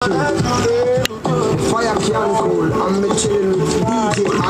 Fire can cool, I'm chilling with DJ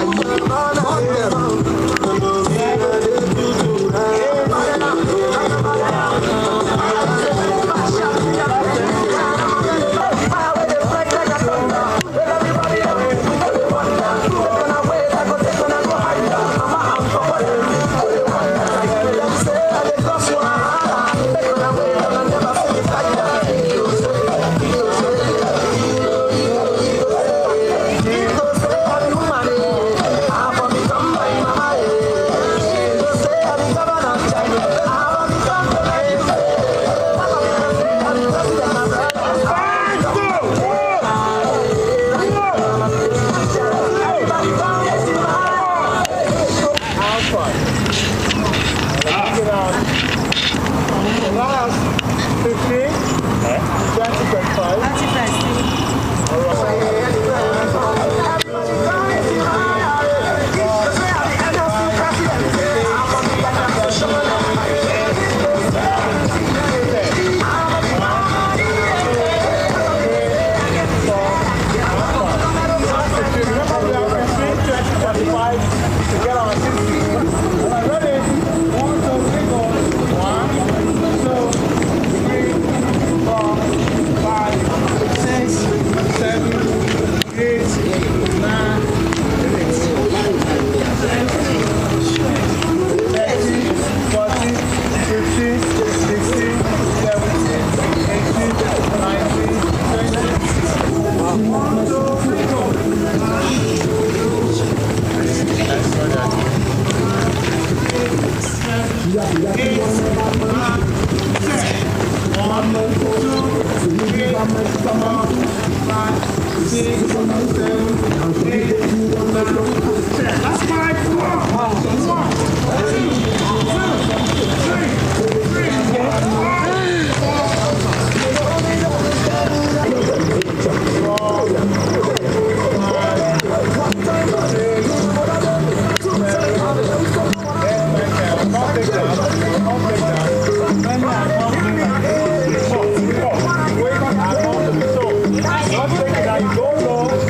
Go low.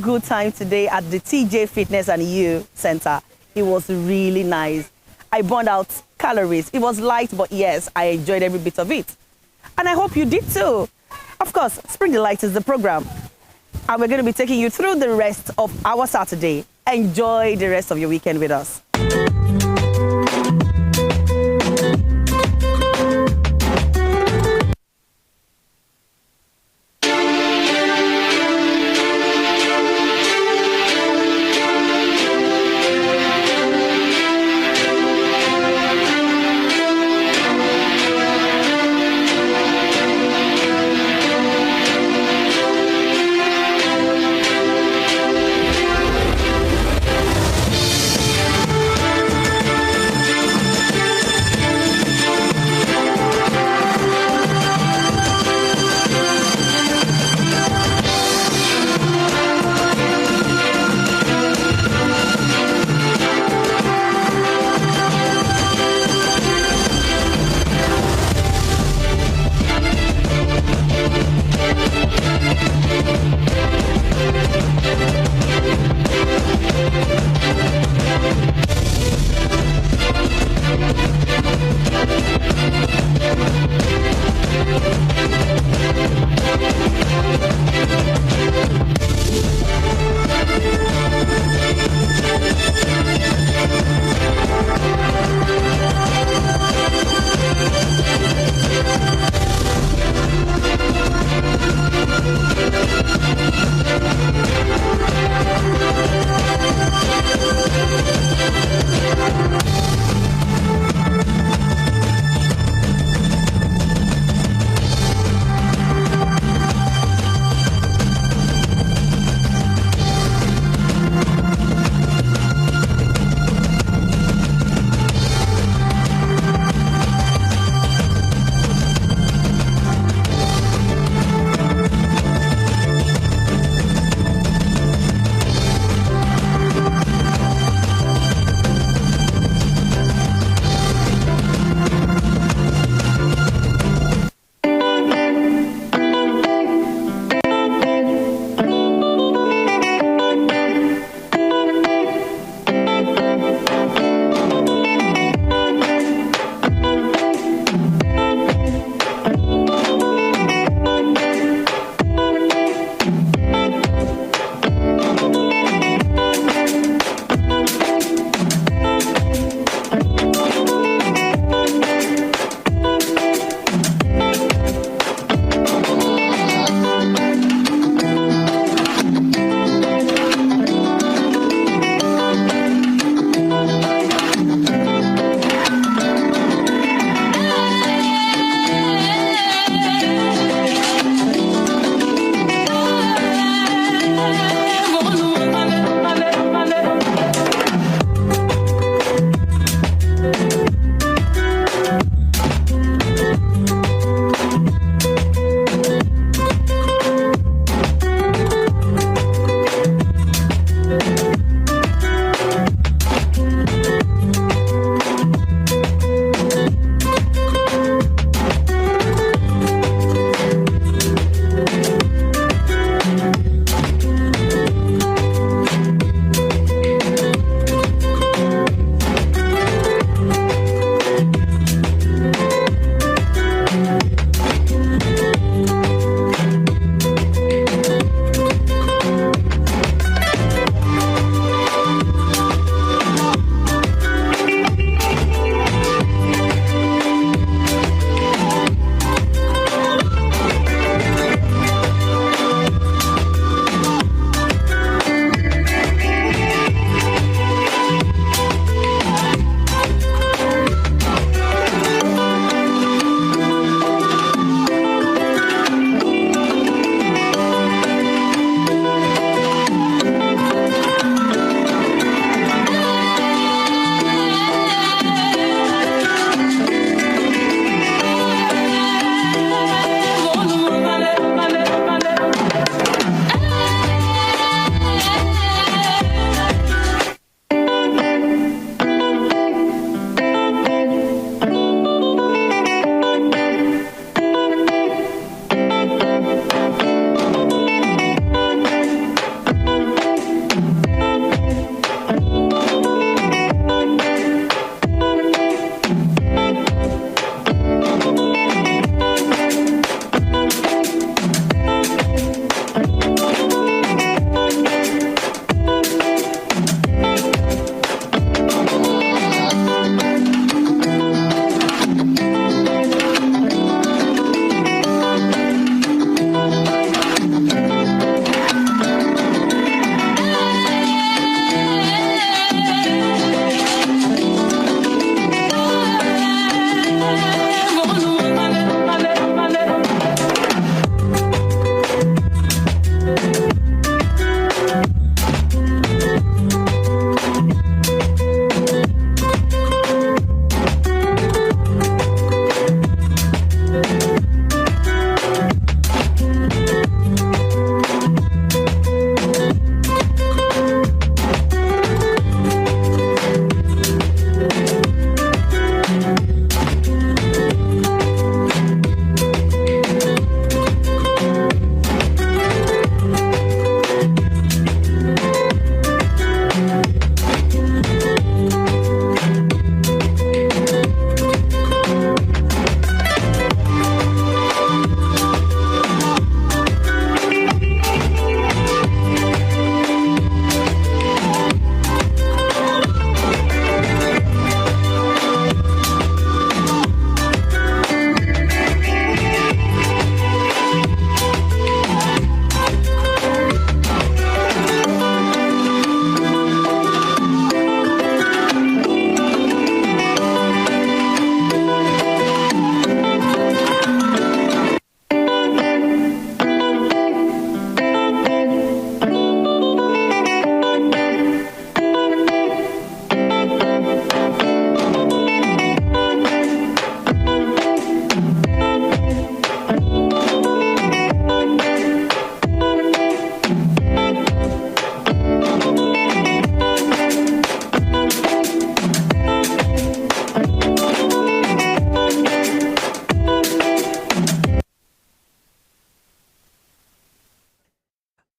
Good time today at the TJ Fitness and You Center. It was really nice. I burned out calories. It was light, but yes, I enjoyed every bit of it. And I hope you did too. Of course, Spring Delight is the program. And we're going to be taking you through the rest of our Saturday. Enjoy the rest of your weekend with us.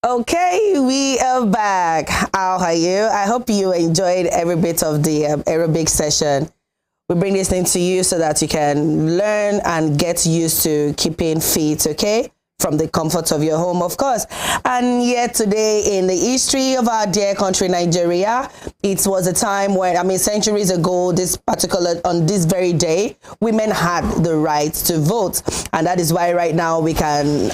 Okay, we are back. How are you? I hope you enjoyed every bit of the aerobic session. We bring this thing to you so that you can learn and get used to keeping fit, okay? From the comfort of your home, of course. And yet today, in the history of our dear country, Nigeria, it was a time when, I mean, centuries ago, on this very day, women had the right to vote. And that is why right now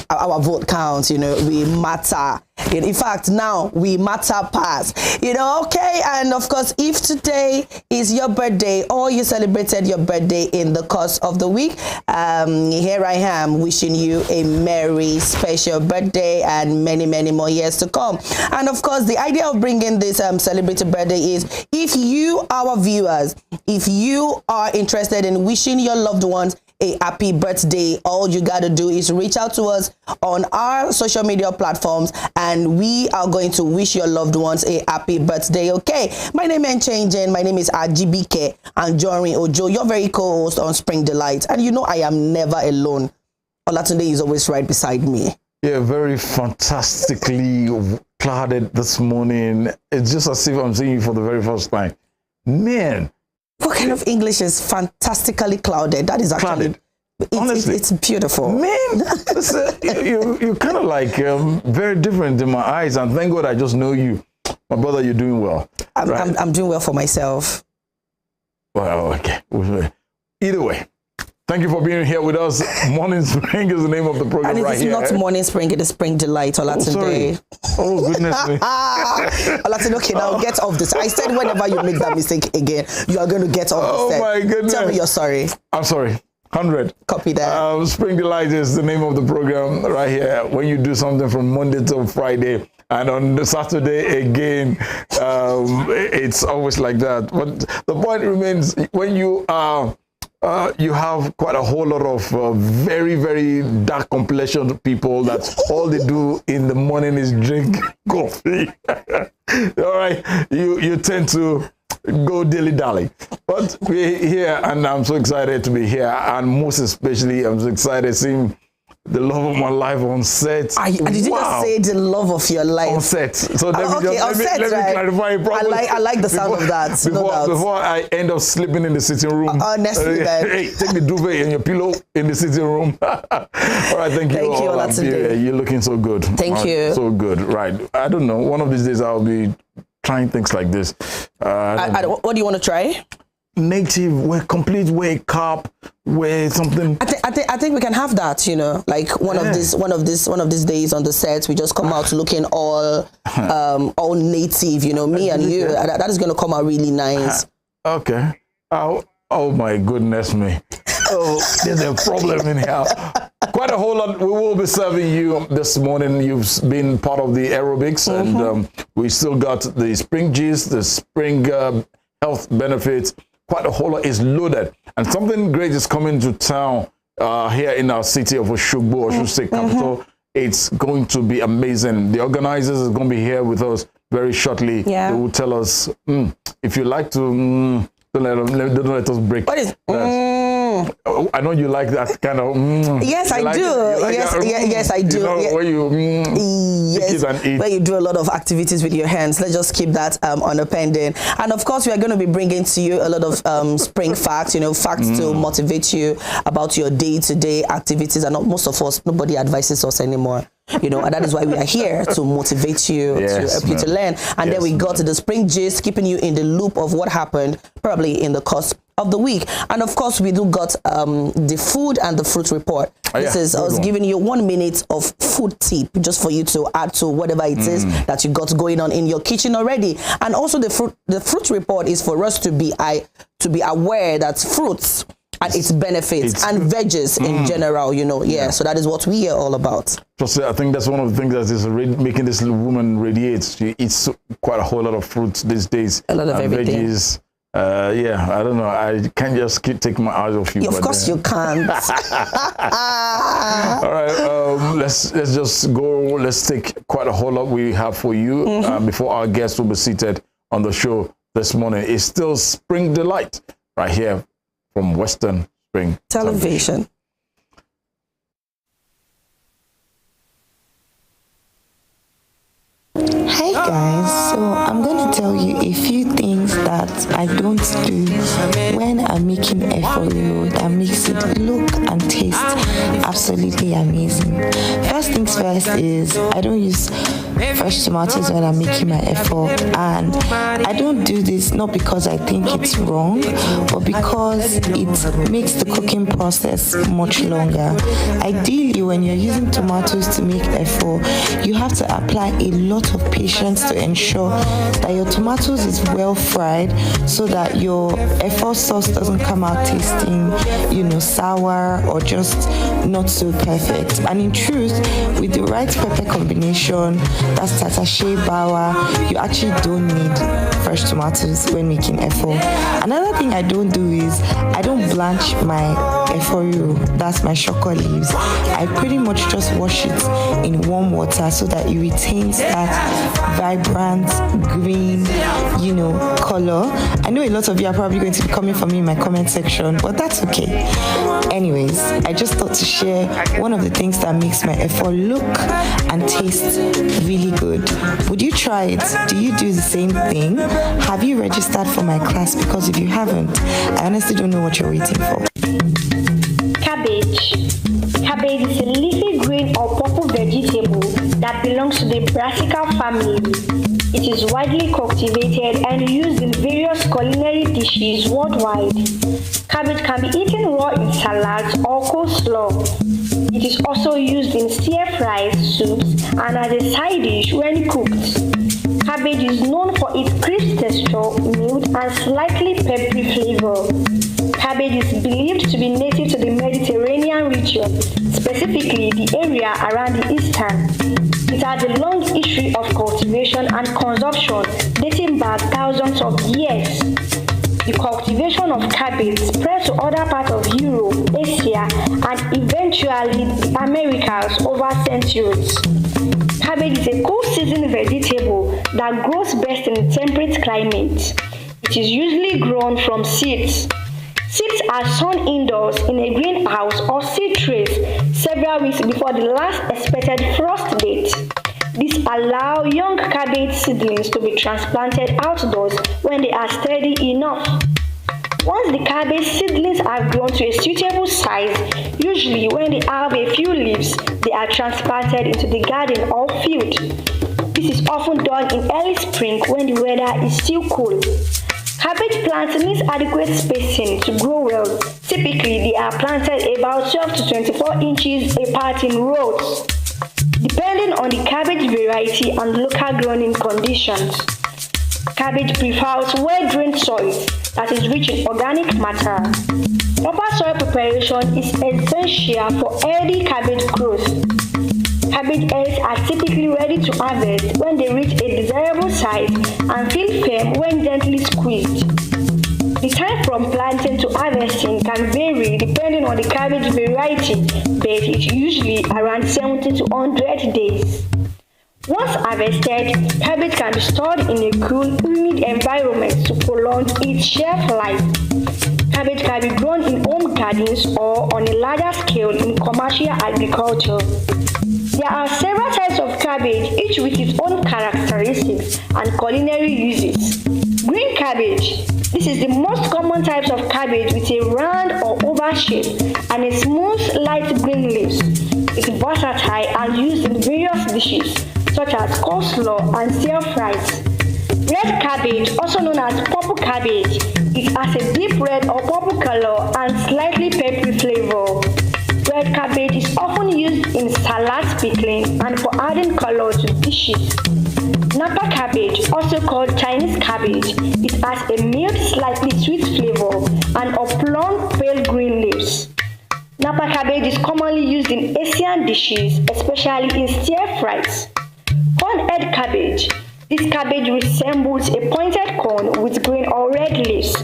our vote counts, you know, we matter. In fact, now we matter past, you know, okay? And of course, if today is your birthday or you celebrated your birthday in the course of the week, here I am wishing you a merry, special birthday and many, many more years to come. And of course, the idea of bringing this celebrated birthday is if you, our viewers, if you are interested in wishing your loved ones a happy birthday, all you got to do is reach out to us on our social media platforms and we are going to wish your loved ones a happy birthday, okay? My name ain't changing. My name is AJIBIJKE ANJORIN Ojo, your very co-host on Spring Delight. And you know I am never alone. Olatunde is always right beside me. Yeah, very fantastically clouded this morning. It's just as if I'm seeing you for the very first time. Man. What kind of English is fantastically clouded? That is actually, honestly, it's beautiful. Man, you're kind of like very different in my eyes. And thank God I just know you. My brother, you're doing well. I'm doing well for myself. Well, okay. Either way. Thank you for being here with us. Morning Spring is the name of the program right here. And it's not Morning Spring, it is Spring Delight. Olatunde. Oh, goodness me. Olatunde, okay, now get off this. I said whenever you make that mistake again, you are going to get off the set. Oh, my goodness. Tell me you're sorry. I'm sorry. 100. Copy that. Spring Delight is the name of the program right here. When you do something from Monday to Friday, and on the Saturday again, it's always like that. But the point remains, when you are... you have quite a whole lot of very, very dark complexioned people that all they do in the morning is drink coffee. All right, you tend to go dilly-dally. But we're here, and I'm so excited to be here. And most especially, I'm so excited seeing the love of my life on set. Did you just say the love of your life? On set. So let me clarify it properly. I like the sound of that. Before I end up sleeping in the sitting room. Honestly, hey, take the duvet and your pillow in the sitting room. All right, thank you. Thank you, Olatunde. You're looking so good. Thank you. So good. Right. I don't know. One of these days I'll be trying things like this. What do you want to try? Native, wear complete, wear cap, wear something. I think we can have that, you know, like one of these days on the set, we just come out looking all native, you know, me and you. That is going to come out really nice. Okay. Oh my goodness me. Oh, there's a problem in here. Quite a whole lot we will be serving you this morning. You've been part of the aerobics, and we still got the spring gist, the spring health benefits. Quite a whole lot is loaded, and something great is coming to town here in our city of Oshogbo, Osun State capital. It's going to be amazing. The organizers are going to be here with us very shortly. Yeah. They will tell us if you like to don't let us break. What is? I know you like that kind of. Yes, I do. Yes, I do. You know, where you yes, and eat. Where you do a lot of activities with your hands. Let's just keep that on a pending. And of course, we are going to be bringing to you a lot of spring facts. You know, facts to motivate you about your day-to-day activities. And most of us, nobody advises us anymore. You know, and that is why we are here to motivate you, to help you to learn. And then we got to the spring gist, keeping you in the loop of what happened probably in the course of the week. And of course, we do got the food and the fruit report. This is us giving you 1 minute of food tip just for you to add to whatever it is that you got going on in your kitchen already. And also the fruit report is for us to be aware that fruits and its benefits and veggies in general, you know, so that is what we are all about. I think that's one of the things that is making this woman radiate. She eats quite a whole lot of fruits these days. A lot of everything. Veggies. I don't know. I can't just take my eyes off you. Of course you can't. All right, let's just go. Let's take quite a whole lot we have for you before our guests will be seated on the show this morning. It's still Spring Delight right here from Western Spring Television. Television. Hi guys, so I'm going to tell you a few things that I don't do when I'm making efo that makes it look and taste absolutely amazing. First things first is I don't use fresh tomatoes when I'm making my efo, and I don't do this not because I think it's wrong, but because it makes the cooking process much longer. Ideally, when you're using tomatoes to make efo, you have to apply a lot of patience to ensure that your tomatoes is well fried so that your efo sauce doesn't come out tasting, sour or just not so perfect. And in truth, with the right pepper combination, that's tatashe bawa, you actually don't need fresh tomatoes when making efo. Another thing I don't do is I don't blanch my efo, that's my shoko leaves. I pretty much just wash it in warm water so that it retains that vibrant green, color. I know a lot of you are probably going to be coming for me in my comment section, but that's okay. Anyways, I just thought to share one of the things that makes my efo look and taste really good. Would you try it? Do you do the same thing? Have you registered for my class? Because if you haven't, I honestly don't know what you're waiting for. Cabbage. Cabbage is a leafy green or purple vegetable that belongs to the brassica family. It is widely cultivated and used in various culinary dishes worldwide. Cabbage can be eaten raw in salads or coleslaw. It is also used in stir-fries, soups, and as a side dish when cooked. Cabbage is known for its crisp texture, mild, and slightly peppery flavor. Cabbage is believed to be native to the Mediterranean region, specifically the area around the eastern. It has a long history of cultivation and consumption dating back thousands of years. The cultivation of cabbage spread to other parts of Europe, Asia, and eventually the Americas over centuries. Cabbage is a cool-season vegetable that grows best in temperate climates. It is usually grown from seeds. Seeds are sown indoors in a greenhouse or seed trays several weeks before the last expected frost date. This allows young cabbage seedlings to be transplanted outdoors when they are steady enough. Once the cabbage seedlings are grown to a suitable size, usually when they have a few leaves, they are transplanted into the garden or field. This is often done in early spring when the weather is still cool. Cabbage plants need adequate spacing to grow well. Typically, they are planted about 12 to 24 inches apart in rows, depending on the cabbage variety and local growing conditions. Cabbage prefers well-drained soil that is rich in organic matter. Proper soil preparation is essential for healthy cabbage growth. Cabbage heads are typically ready to harvest when they reach a desirable size and feel firm when gently squeezed. The time from planting to harvesting can vary depending on the cabbage variety, but it's usually around 70 to 100 days. Once harvested, cabbage can be stored in a cool, humid environment to prolong its shelf life. Cabbage can be grown in home gardens or on a larger scale in commercial agriculture. There are several types of cabbage, each with its own characteristics and culinary uses. Green cabbage. This is the most common types of cabbage with a round or oval shape and a smooth light green leaves. It's versatile and used in various dishes such as coleslaw and stir-fries. Red cabbage, also known as purple cabbage, it has a deep red or purple color and slightly peppery flavor. Red cabbage is often used in salad pickling and for adding color to dishes. Napa cabbage, also called Chinese cabbage, it has a mild, slightly sweet flavor and oblong pale green leaves. Napa cabbage is commonly used in Asian dishes, especially in stir-fries. Cornhead cabbage. This cabbage resembles a pointed cone with green or red leaves.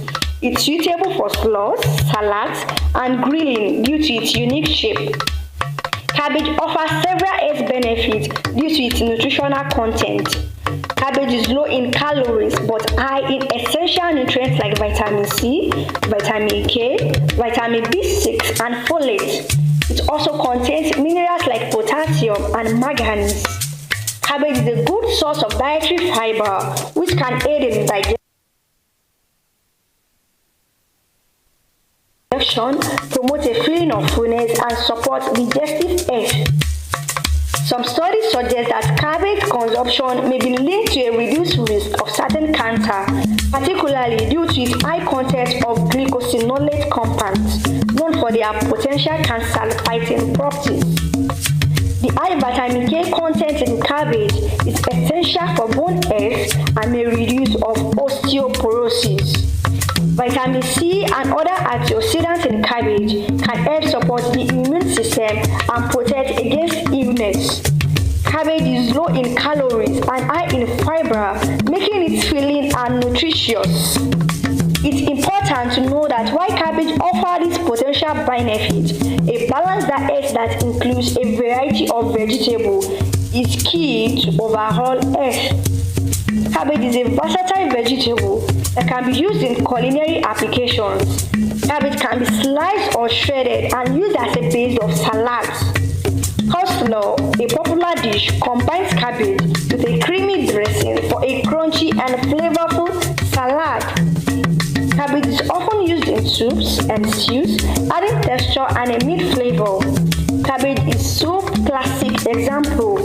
It's suitable for slaws, salads, and grilling due to its unique shape. Cabbage offers several health benefits due to its nutritional content. Cabbage is low in calories but high in essential nutrients like vitamin C, vitamin K, vitamin B6, and folate. It also contains minerals like potassium and manganese. Cabbage is a good source of dietary fiber, which can aid in digestion, promote a feeling of fullness, and support digestive health. Some studies suggest that cabbage consumption may be linked to a reduced risk of certain cancer, particularly due to its high content of glycosinolate compounds, known for their potential cancer-fighting properties. The high vitamin K content in cabbage is essential for bone health and may reduce of osteoporosis. Vitamin C and other antioxidants in cabbage can help support the immune system and protect against illness. Cabbage is low in calories and high in fiber, making it filling and nutritious. It's important to know that while cabbage offers these potential benefits, a balanced diet that includes a variety of vegetables is key to overall health. Cabbage is a versatile vegetable that can be used in culinary applications. Cabbage can be sliced or shredded and used as a base of salads. Coleslaw, a popular dish, combines cabbage with a creamy dressing for a crunchy and flavorful salad. Cabbage is often used in soups and stews, adding texture and a meat flavor. Cabbage is soup classic example.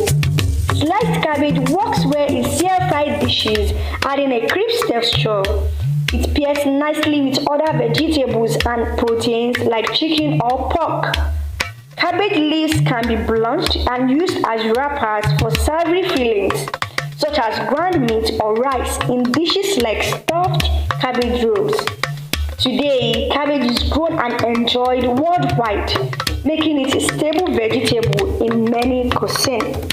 Sliced cabbage works well in stir-fried dishes, adding a crisp texture. It pairs nicely with other vegetables and proteins like chicken or pork. Cabbage leaves can be blanched and used as wrappers for savory fillings, such as ground meat or rice in dishes like stuffed cabbage rolls. Today, cabbage is grown and enjoyed worldwide, making it a staple vegetable in many cuisines.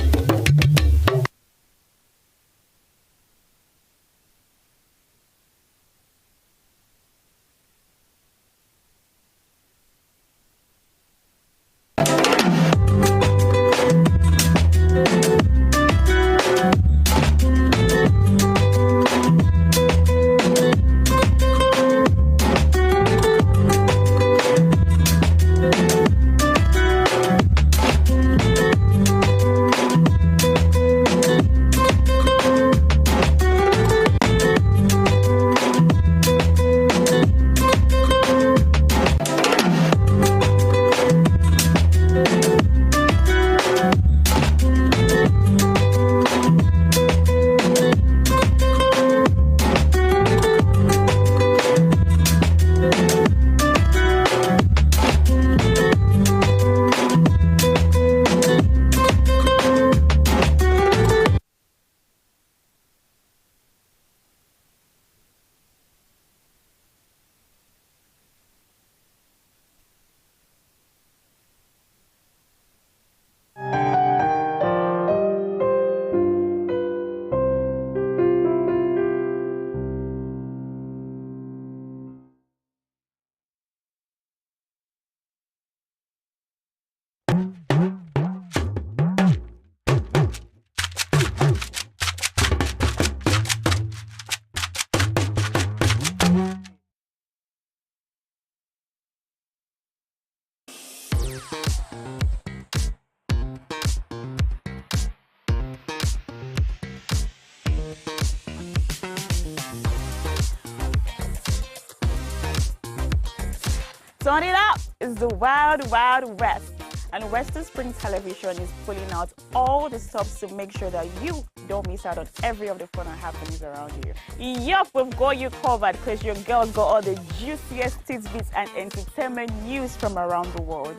Turn it up! It's the Wild Wild West, and Western Spring Television is pulling out all the stops to make sure that you don't miss out on every of the fun and happenings around you. Yup, we've got you covered because your girls got all the juiciest tidbits and entertainment news from around the world.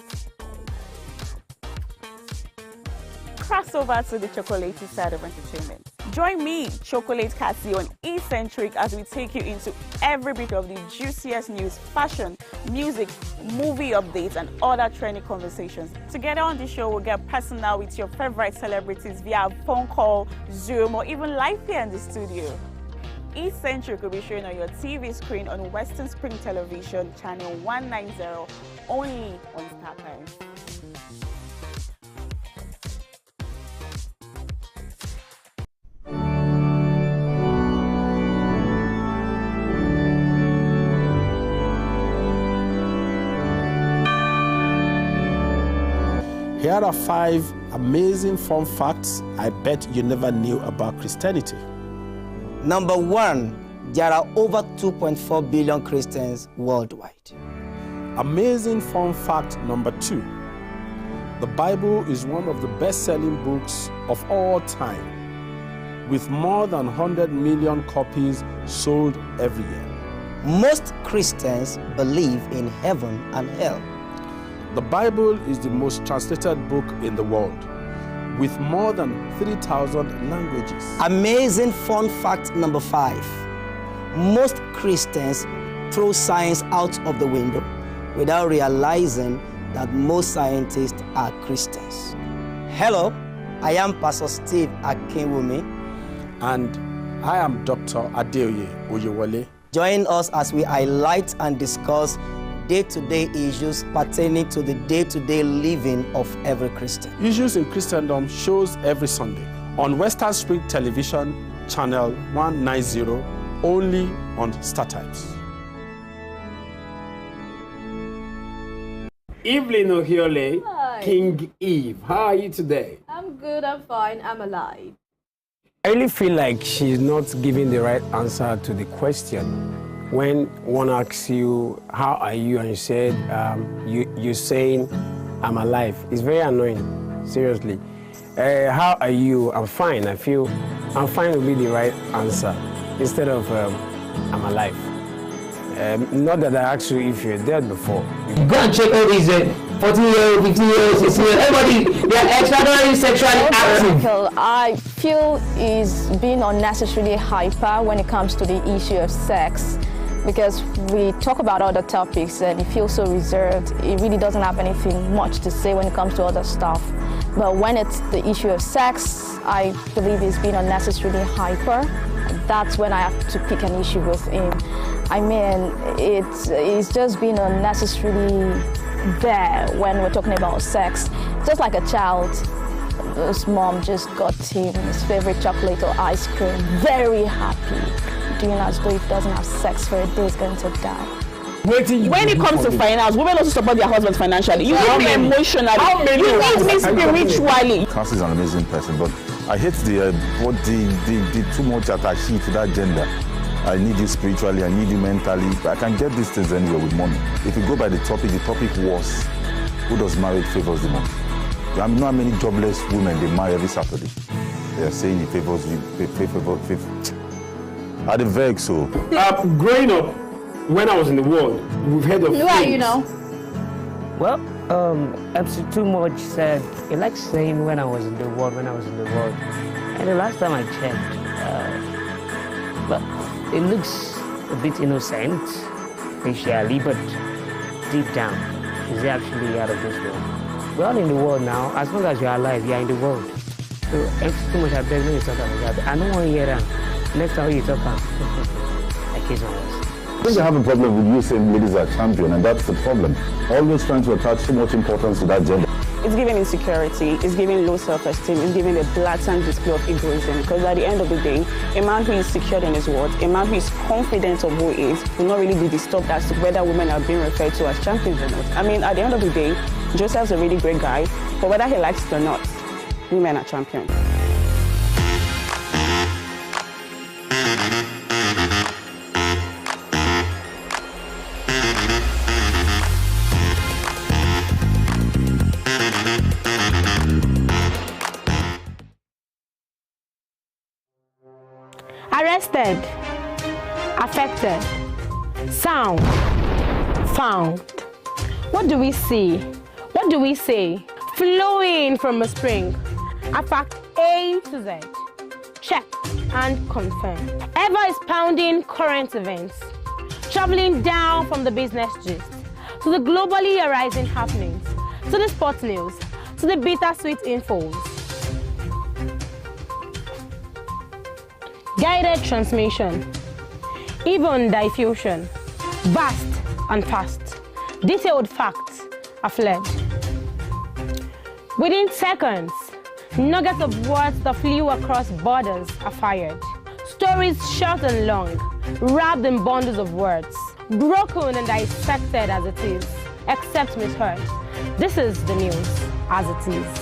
Cross over to the chocolatey side of entertainment. Join me, Chocolate Cassie, on Eccentric as we take you into every bit of the juiciest news, fashion, music, movie updates, and other trending conversations. Together on the show, we'll get personal with your favorite celebrities via phone call, Zoom, or even live here in the studio. Eccentric will be shown on your TV screen on Western Spring Television, channel 190, only on StarTimes. Here are 5 Amazing fun facts I bet you never knew about Christianity. Number 1, there are over 2.4 billion Christians worldwide. Amazing fun fact number 2. The Bible is one of the best-selling books of all time, with more than 100 million copies sold every year. Most Christians believe in heaven and hell. The Bible is the most translated book in the world, with more than 3,000 languages. Amazing fun fact number 5. Most Christians throw science out of the window without realizing that most scientists are Christians. Hello, I am Pastor Steve Akinwumi. And I am Dr. Adeoye Oyewole. Join us as we highlight and discuss day-to-day issues pertaining to the day-to-day living of every Christian. Issues in Christendom shows every Sunday on Western Spring Television, channel 190, only on StarTimes. Evelyn Ohiole, Hi. King Eve. How are you today? I'm good, I'm fine, I'm alive. I really feel like she's not giving the right answer to the question. When one asks you, how are you? And you said, you're saying, I'm alive. It's very annoying, seriously. How are you? I'm fine. I feel I'm fine will be the right answer instead of I'm alive. Not that I asked you if you're dead before. Go and check all these 14-year-old, 15-year-old, 16-year-old, everybody, they are extraordinarily sexually active. I feel is being unnecessarily hyper when it comes to the issue of sex, because we talk about other topics and it feels so reserved. It really doesn't have anything much to say when it comes to other stuff. But when it's the issue of sex, I believe it's being unnecessarily hyper. That's when I have to pick an issue with him. I mean, it's just being unnecessarily there when we're talking about sex. Just like a child, his mom just got him his favorite chocolate or ice cream, very happy, doing as though if he doesn't have sex for a day, he's going to die. When it comes to finance, women also support their husbands financially. You need me emotionally. You need me spiritually. Cassie is an amazing person, but I hate the too much attaché to that gender. I need you spiritually, I need you mentally. I can get these things anywhere with money. If you go by the topic was, who does marriage favors the most? I know how many jobless women they marry every Saturday. They are saying it favors you, favor. Are they vague so? Growing up, when I was in the world, we've heard of Who are you now? Well, MC Too Much said, he likes saying when I was in the world. And the last time I checked, but it looks a bit innocent, facially, but deep down, is actually out of this world. We're all in the world now. As long as you're alive, you're in the world. So MC Too Much, I beg when you talk about that. I don't want to hear that. Next time you talk about I kiss my words. I think I have a problem with you saying ladies are champion, and that's the problem. Always trying to attach so much importance to that gender. It's giving insecurity, it's giving low self-esteem, it's giving a blatant display of egoism. Because at the end of the day, a man who is secured in his word, a man who is confident of who he is, will not really be disturbed as to whether women are being referred to as champions or not. I mean, at the end of the day, Joseph's a really great guy, but whether he likes it or not, women are champions. Arrested, affected, sound, found. What do we see? What do we say? Flowing from a spring. A fact A to Z. Check and confirm. Ever expounding current events. Traveling down from the business gist to the globally arising happenings, to the sports news, to the bittersweet infos. Guided transmission, even diffusion, vast and fast, detailed facts are fled. Within seconds, nuggets of words that flew across borders are fired. Stories short and long, wrapped in bundles of words, broken and dissected as it is, except misheard. This is the news as it is.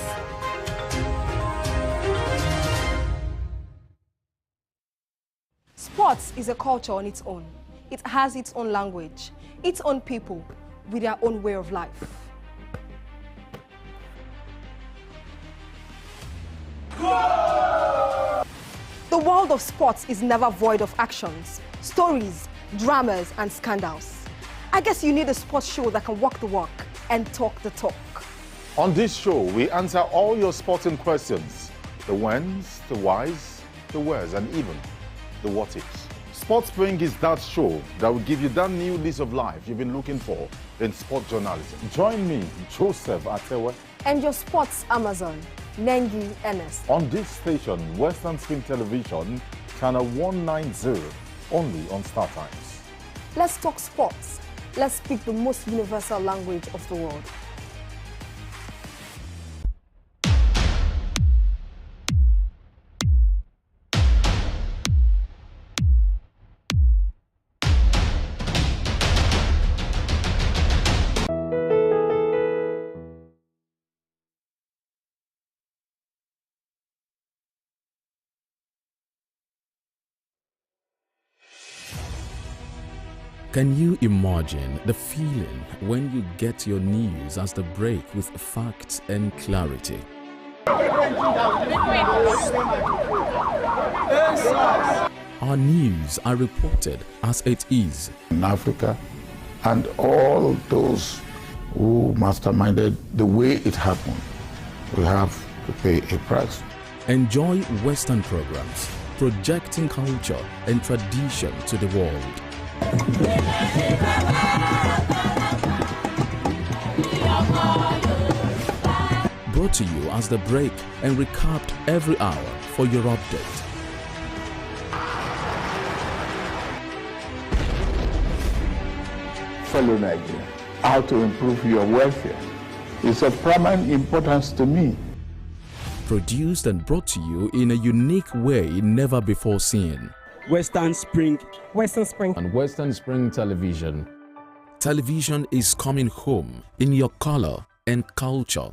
Sports is a culture on its own. It has its own language, its own people, with their own way of life. The world of sports is never void of actions, stories, dramas, and scandals. I guess you need a sports show that can walk the walk and talk the talk. On this show, we answer all your sporting questions. The whens, the whys, the wheres, and even the what ifs. Sports Spring is that show that will give you that new lease of life you've been looking for in sport journalism. Join me, Joseph Atewe, And your sports Amazon, Nengi Ernest. on this station, Western Spring Television, channel 190, only on Star Times. Let's talk sports. Let's speak the most universal language of the world. Can you imagine the feeling when you get your news as the break with facts and clarity? Our news are reported as it is. In Africa, and all those who masterminded the way it happened, we have to pay a price. Enjoy Western programs, projecting culture and tradition to the world. Brought to you as the break and recapped every hour for your update. Fellow Nigerians, how to improve your welfare is of paramount importance to me. Produced and brought to you in a unique way never before seen. Western Spring. Western Spring. And Western Spring Television. Television is coming home in your color and culture.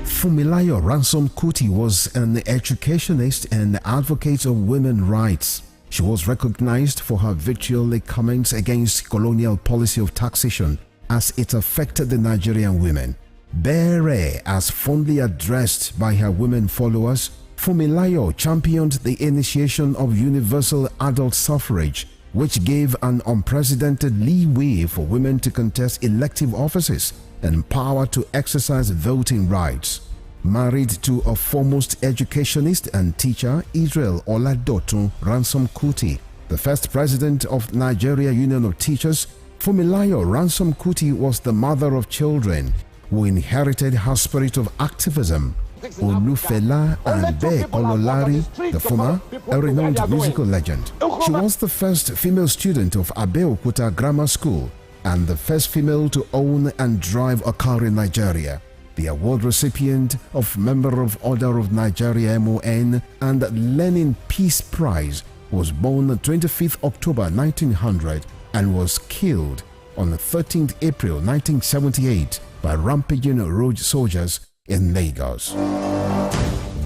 Fumilayo Ransom Kuti was an educationist and advocate of women's rights. She was recognized for her vitriolic comments against colonial policy of taxation as it affected the Nigerian women. Bere, as fondly addressed by her women followers, Fumilayo championed the initiation of universal adult suffrage, which gave an unprecedented leeway for women to contest elective offices and power to exercise voting rights. Married to a foremost educationist and teacher, Israel Oladotun Ransom Kuti, the first president of Nigeria Union of Teachers, Fumilayo Ransom Kuti was the mother of children who inherited her spirit of activism. Olufela and Be Kololari, the former, a renowned musical legend. She was the first female student of Abeokuta Grammar School and the first female to own and drive a car in Nigeria. The award recipient of Member of Order of Nigeria MON and Lenin Peace Prize, was born on 25th October 1900 and was killed on 13th April 1978 by rampaging road soldiers in Lagos.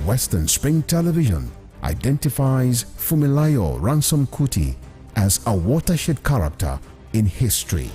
Western Spring Television identifies Fumilayo Ransom Kuti as a watershed character in history.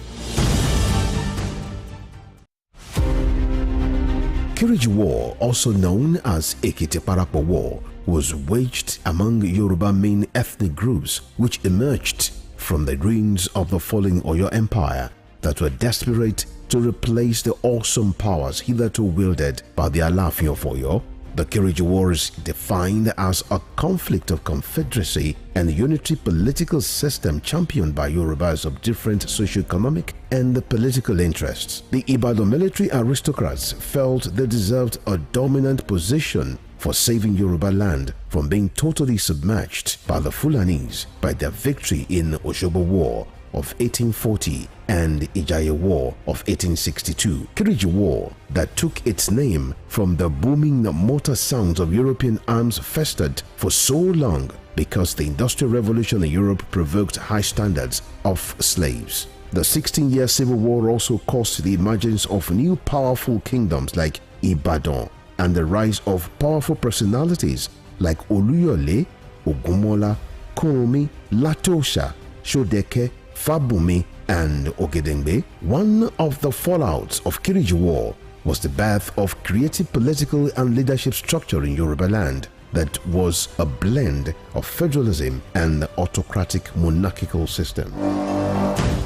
Kiriji War, also known as Ekiti-Parapa War, was waged among Yoruba main ethnic groups which emerged from the ruins of the falling Oyo Empire that were desperate to replace the awesome powers hitherto wielded by the Alaafin of Oyo. The Kiriji War is defined as a conflict of confederacy and unitary political system championed by Yorubas of different socio-economic and political interests. The Ibadan military aristocrats felt they deserved a dominant position for saving Yoruba land from being totally submerged by the Fulanis by their victory in Osogbo War of 1840 and Ijaye War of 1862. Kiriji War, that took its name from the booming motor sounds of European arms, festered for so long because the Industrial Revolution in Europe provoked high standards of slaves. The 16-year civil war also caused the emergence of new powerful kingdoms like Ibadan, and the rise of powerful personalities like Oluyole, Ogumola, Komi, Latosha, Shodeke, Fabumi, and Ogedengbe, one of the fallouts of Kiriji War was the birth of creative political and leadership structure in Yoruba land that was a blend of federalism and the autocratic monarchical system.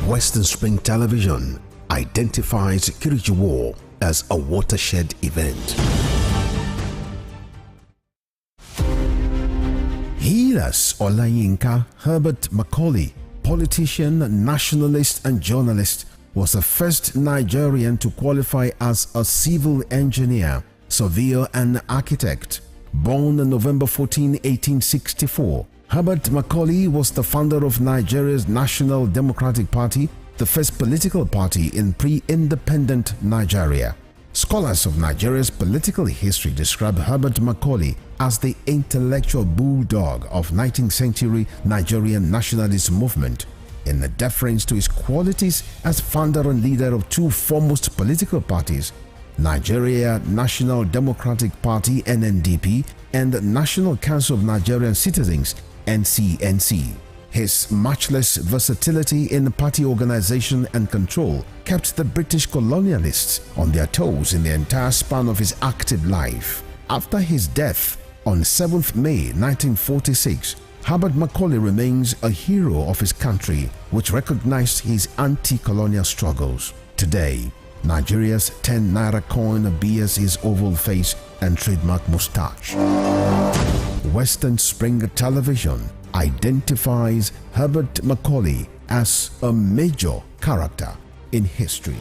Western Spring Television identifies Kiriji War as a watershed event. Hilas Olayinka Herbert Macaulay, politician, nationalist, and journalist, was the first Nigerian to qualify as a civil engineer, surveyor, and architect. Born on November 14, 1864, Herbert Macaulay was the founder of Nigeria's National Democratic Party, the first political party in pre-independent Nigeria. Scholars of Nigeria's political history describe Herbert Macaulay as the intellectual bulldog of 19th century Nigerian nationalist movement, in the deference to his qualities as founder and leader of two foremost political parties, Nigeria National Democratic Party (NNDP) and National Council of Nigerian Citizens (NCNC). His matchless versatility in party organization and control kept the British colonialists on their toes in the entire span of his active life. After his death on 7th May 1946, Herbert Macaulay remains a hero of his country, which recognized his anti-colonial struggles. Today, Nigeria's 10 naira coin bears his oval face and trademark moustache. Western Spring Television identifies Herbert Macaulay as a major character in history.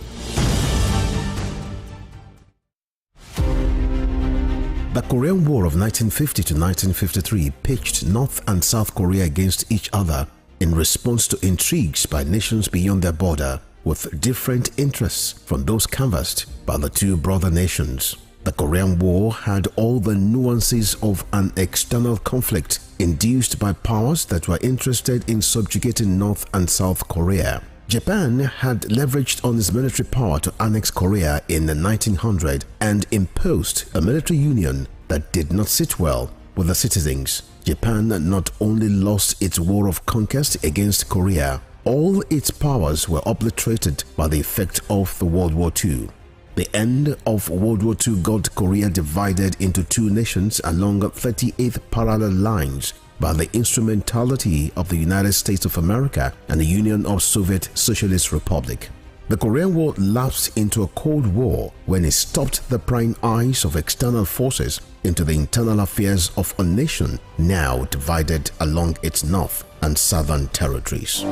The Korean War of 1950 to 1953 pitched North and South Korea against each other in response to intrigues by nations beyond their border with different interests from those canvassed by the two brother nations. The Korean War had all the nuances of an external conflict induced by powers that were interested in subjugating North and South Korea. Japan had leveraged on its military power to annex Korea in 1900 and imposed a military union that did not sit well with the citizens. Japan not only lost its war of conquest against Korea, all its powers were obliterated by the effect of the World War II. The end of World War II got Korea divided into two nations along 38th parallel lines by the instrumentality of the United States of America and the Union of Soviet Socialist Republic. The Korean War lapsed into a Cold War when it stopped the prying eyes of external forces into the internal affairs of a nation now divided along its north and southern territories.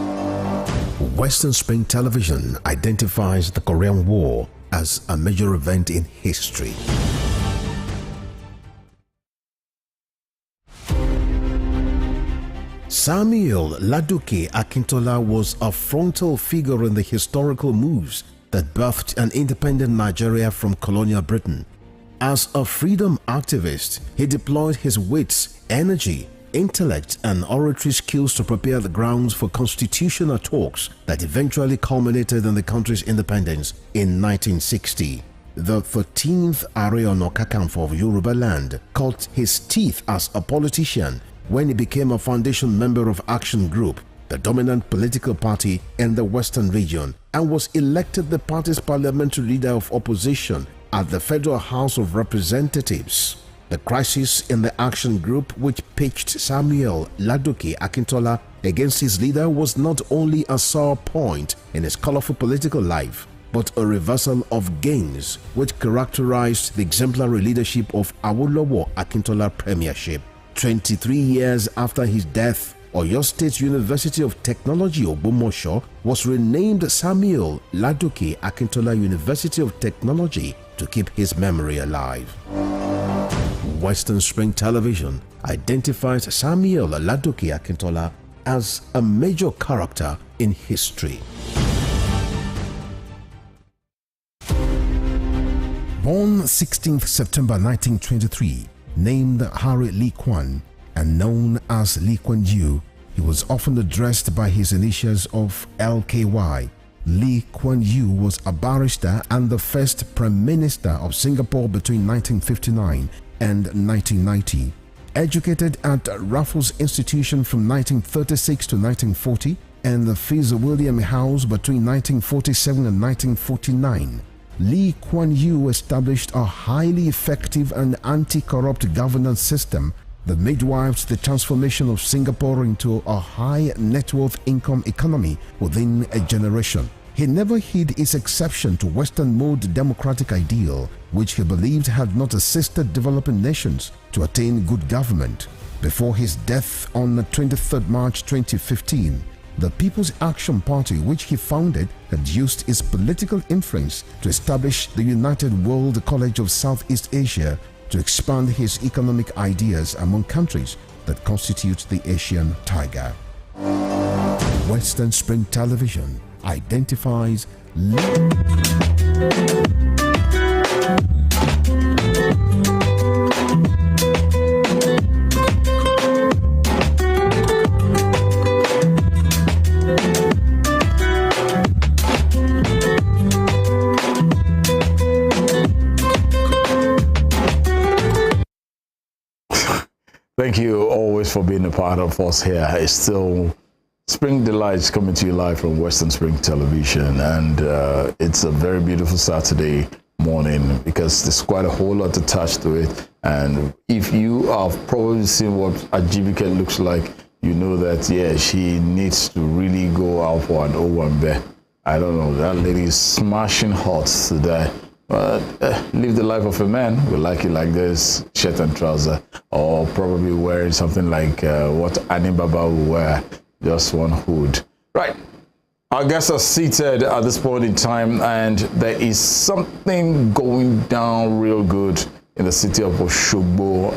Western Spring Television identifies the Korean War as a major event in history. Samuel Ladoke Akintola was a frontal figure in the historical moves that birthed an independent Nigeria from colonial Britain. As a freedom activist, he deployed his wits, energy, intellect, and oratory skills to prepare the grounds for constitutional talks that eventually culminated in the country's independence in 1960. The 13th Ààrẹ Ọ̀nà Kakanfò of Yoruba land cut his teeth as a politician when he became a foundation member of Action Group, the dominant political party in the Western region, and was elected the party's parliamentary leader of opposition at the Federal House of Representatives. The crisis in the Action Group, which pitched Samuel Ladoke Akintola against his leader, was not only a sore point in his colorful political life, but a reversal of gains which characterized the exemplary leadership of Awolowo Akintola premiership. 23 years after his death, Oyo State University of Technology Ogbomosho was renamed Samuel Ladoke Akintola University of Technology to keep his memory alive. Western Spring Television identifies Samuel Ladoke Akintola as a major character in history. Born 16th September 1923, named Harry Lee Kwan and known as Lee Kuan Yew, he was often addressed by his initials of LKY, Lee Kuan Yew was a barrister and the first Prime Minister of Singapore between 1959 and 1990. Educated at Raffles Institution from 1936 to 1940 and the Fitzwilliam House between 1947 and 1949, Lee Kuan Yew established a highly effective and anti-corrupt governance system that midwifed the transformation of Singapore into a high net worth income economy within a generation. He never hid his exception to Western mode democratic ideal, which he believed had not assisted developing nations to attain good government. Before his death on 23rd March 2015, the People's Action Party, which he founded, had used his political influence to establish the United World College of Southeast Asia to expand his economic ideas among countries that constitute the Asian Tiger. Western Spring Television identifies Thank you always for being a part of us here. It's still Spring Delights coming to you live from Western Spring Television, and it's a very beautiful Saturday morning because there's quite a whole lot attached to it. And if you have probably seen what AJIBIJKE looks like, you know that, yeah, she needs to really go out for an Owambe. I don't know, that lady is smashing hot today. But live the life of a man. We like it like this, shirt and trouser, or probably wearing something like what Annie Baba will wear, just one hood. Right. Our guests are seated at this point in time, and there is something going down real good in the city of Oshogbo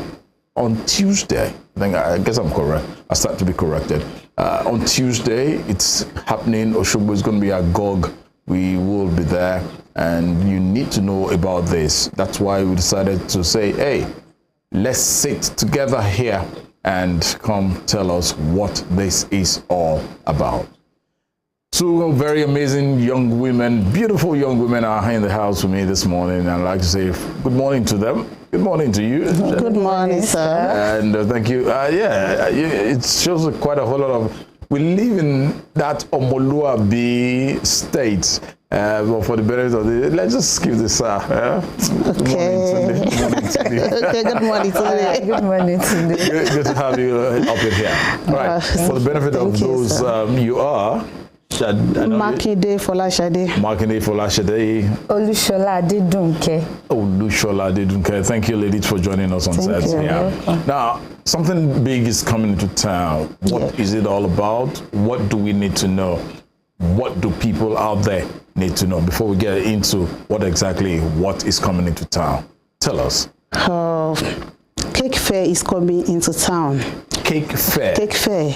on Tuesday. I guess I'm correct. I start to be corrected. On Tuesday, it's happening. Oshogbo is going to be agog. We will be there, and you need to know about this. That's why we decided to say, hey, let's sit together here and come tell us what this is all about. Two very amazing young women, beautiful young women are in the house with me this morning, and I'd like to say good morning to them. Good morning to you. Good morning, sir. And thank you. It shows quite a whole lot of, we live in that Omoluabi state. But for the benefit of the, let's just give this okay. Good morning today. Good morning today. Good to have you up in here. Right. For the benefit of those, you are Makinde Folashade. Makinde Folashade. Olushola Adedunke. Olushola Adedunke. Thank you, ladies, for joining us on Saturday. Now, something big is coming into town. What is it all about? What do we need to know? What do people out there need to know before we get into what is coming into town? Tell us. Cake fair is coming into town. Cake fair? Cake fair.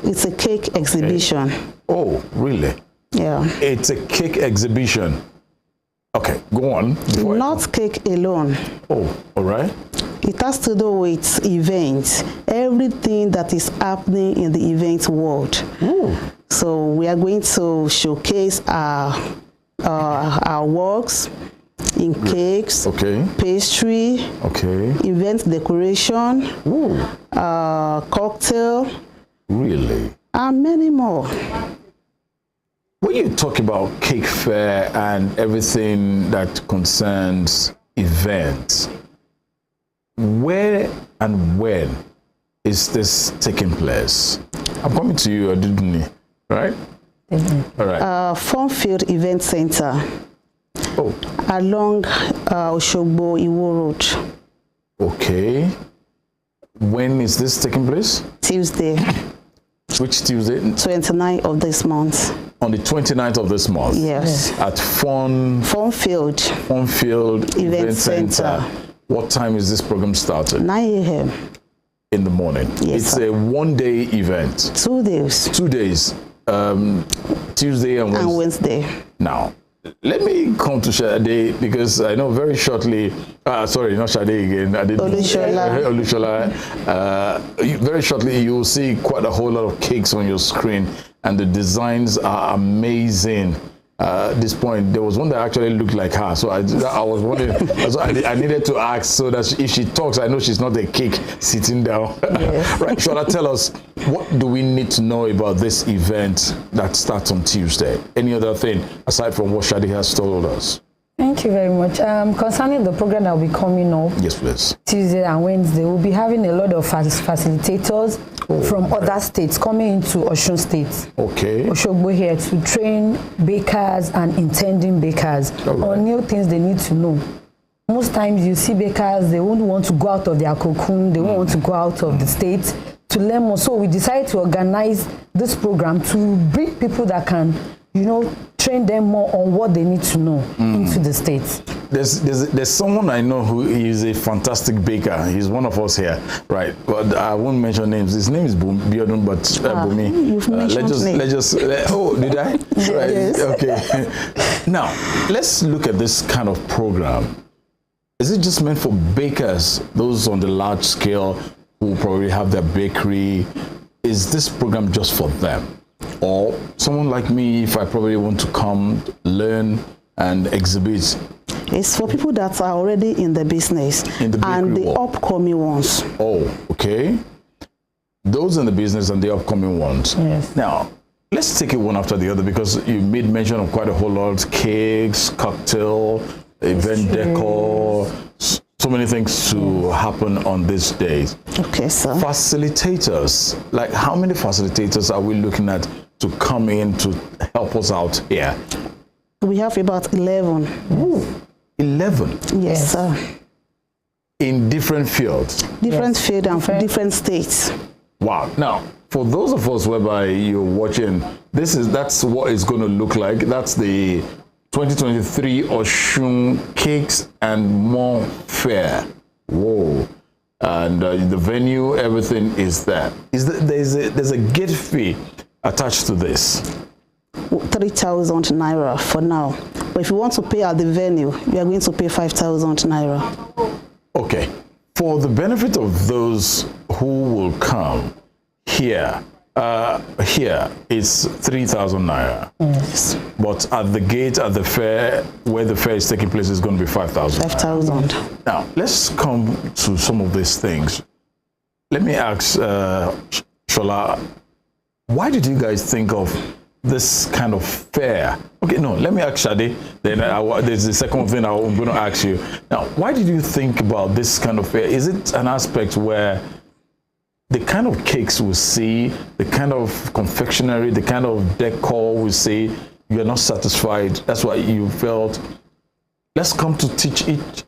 It's a cake exhibition. Okay. Oh, really? Yeah. It's a cake exhibition. Okay, go on. Not cake alone. Oh, all right. It has to do with events. Everything that is happening in the event world. Ooh. So we are going to showcase our works in cakes, pastry, event decoration, cocktail, really, and many more. When you talk about cake fair and everything that concerns events, where and when is this taking place? I'm coming to you, Aduduni, right? All right. Funfield Event Center. Oh. Along Oshogbo Iwo Road. Okay. When is this taking place? Tuesday. Which Tuesday? 29th of this month. On the 29th of this month? Yes. At Funfield Event Center. What time is this program started? 9 a.m. in the morning. Yes, it's sir. a one-day event. 2 days. 2 days. Tuesday and Wednesday. Now, let me come to Sade because I know very shortly, sorry, not Sade again. Olushola. Very shortly, you will see quite a whole lot of cakes on your screen, and the designs are amazing. this point. There was one that actually looked like her, so I was wondering. So I needed to ask so that if she talks, I know she's not a cake sitting down. Yes. Right, Shola, tell us, what do we need to know about this event that starts on Tuesday? Any other thing aside from what Shadi has told us? Thank you very much. Concerning the program that will be coming up, yes, please. Tuesday and Wednesday, we'll be having a lot of facilitators from other states coming into Osun State. Okay. Oshogbo here to train bakers and intending bakers on new things they need to know. Most times you see bakers, they won't want to go out of their cocoon, they won't want to go out of the state to learn more. So we decided to organize this program to bring people that can, you know, train them more on what they need to know into the states. There's someone I know who is a fantastic baker. He's one of us here, right? But I won't mention names. His name is Biodun, but Bumi. You've mentioned let's just oh, did I? Right. Yes. Okay. Now let's look at this kind of program. Is it just meant for bakers, those on the large scale who probably have their bakery? Is this program just for them? Or someone like me, if I probably want to come, learn, and exhibit? It's for people that are already in the business and the upcoming ones. Oh, okay. Those in the business and the upcoming ones. Yes. Now, let's take it one after the other, because you made mention of quite a whole lot: cakes, cocktail, event decor, so many things to happen on these days. Okay, sir. Facilitators, like how many facilitators are we looking at to come in to help us out here? We have about 11. Ooh, 11? Yes, sir. In different fields? Different fields and different states. Wow. Now, for those of us whereby you're watching, that's what it's going to look like. That's the 2023 Osun Cakes and More Fair. Whoa. And the venue, everything is there. There's a gate fee attached to this? 3,000 naira for now. But if you want to pay at the venue, you are going to pay 5,000 naira. Okay. For the benefit of those who will come here, it's 3,000 naira. Yes. But at the gate, at the fair, where the fair is taking place, is going to be 5,000. 5,000. Now, let's come to some of these things. Let me ask Shola, why did you guys think of this kind of fair? Okay, no, let me ask Shadi, then there's the second thing I'm going to ask you. Now, why did you think about this kind of fair? Is it an aspect where the kind of cakes we see, the kind of confectionery, the kind of decor we see, you're not satisfied? That's why you felt, let's come to teach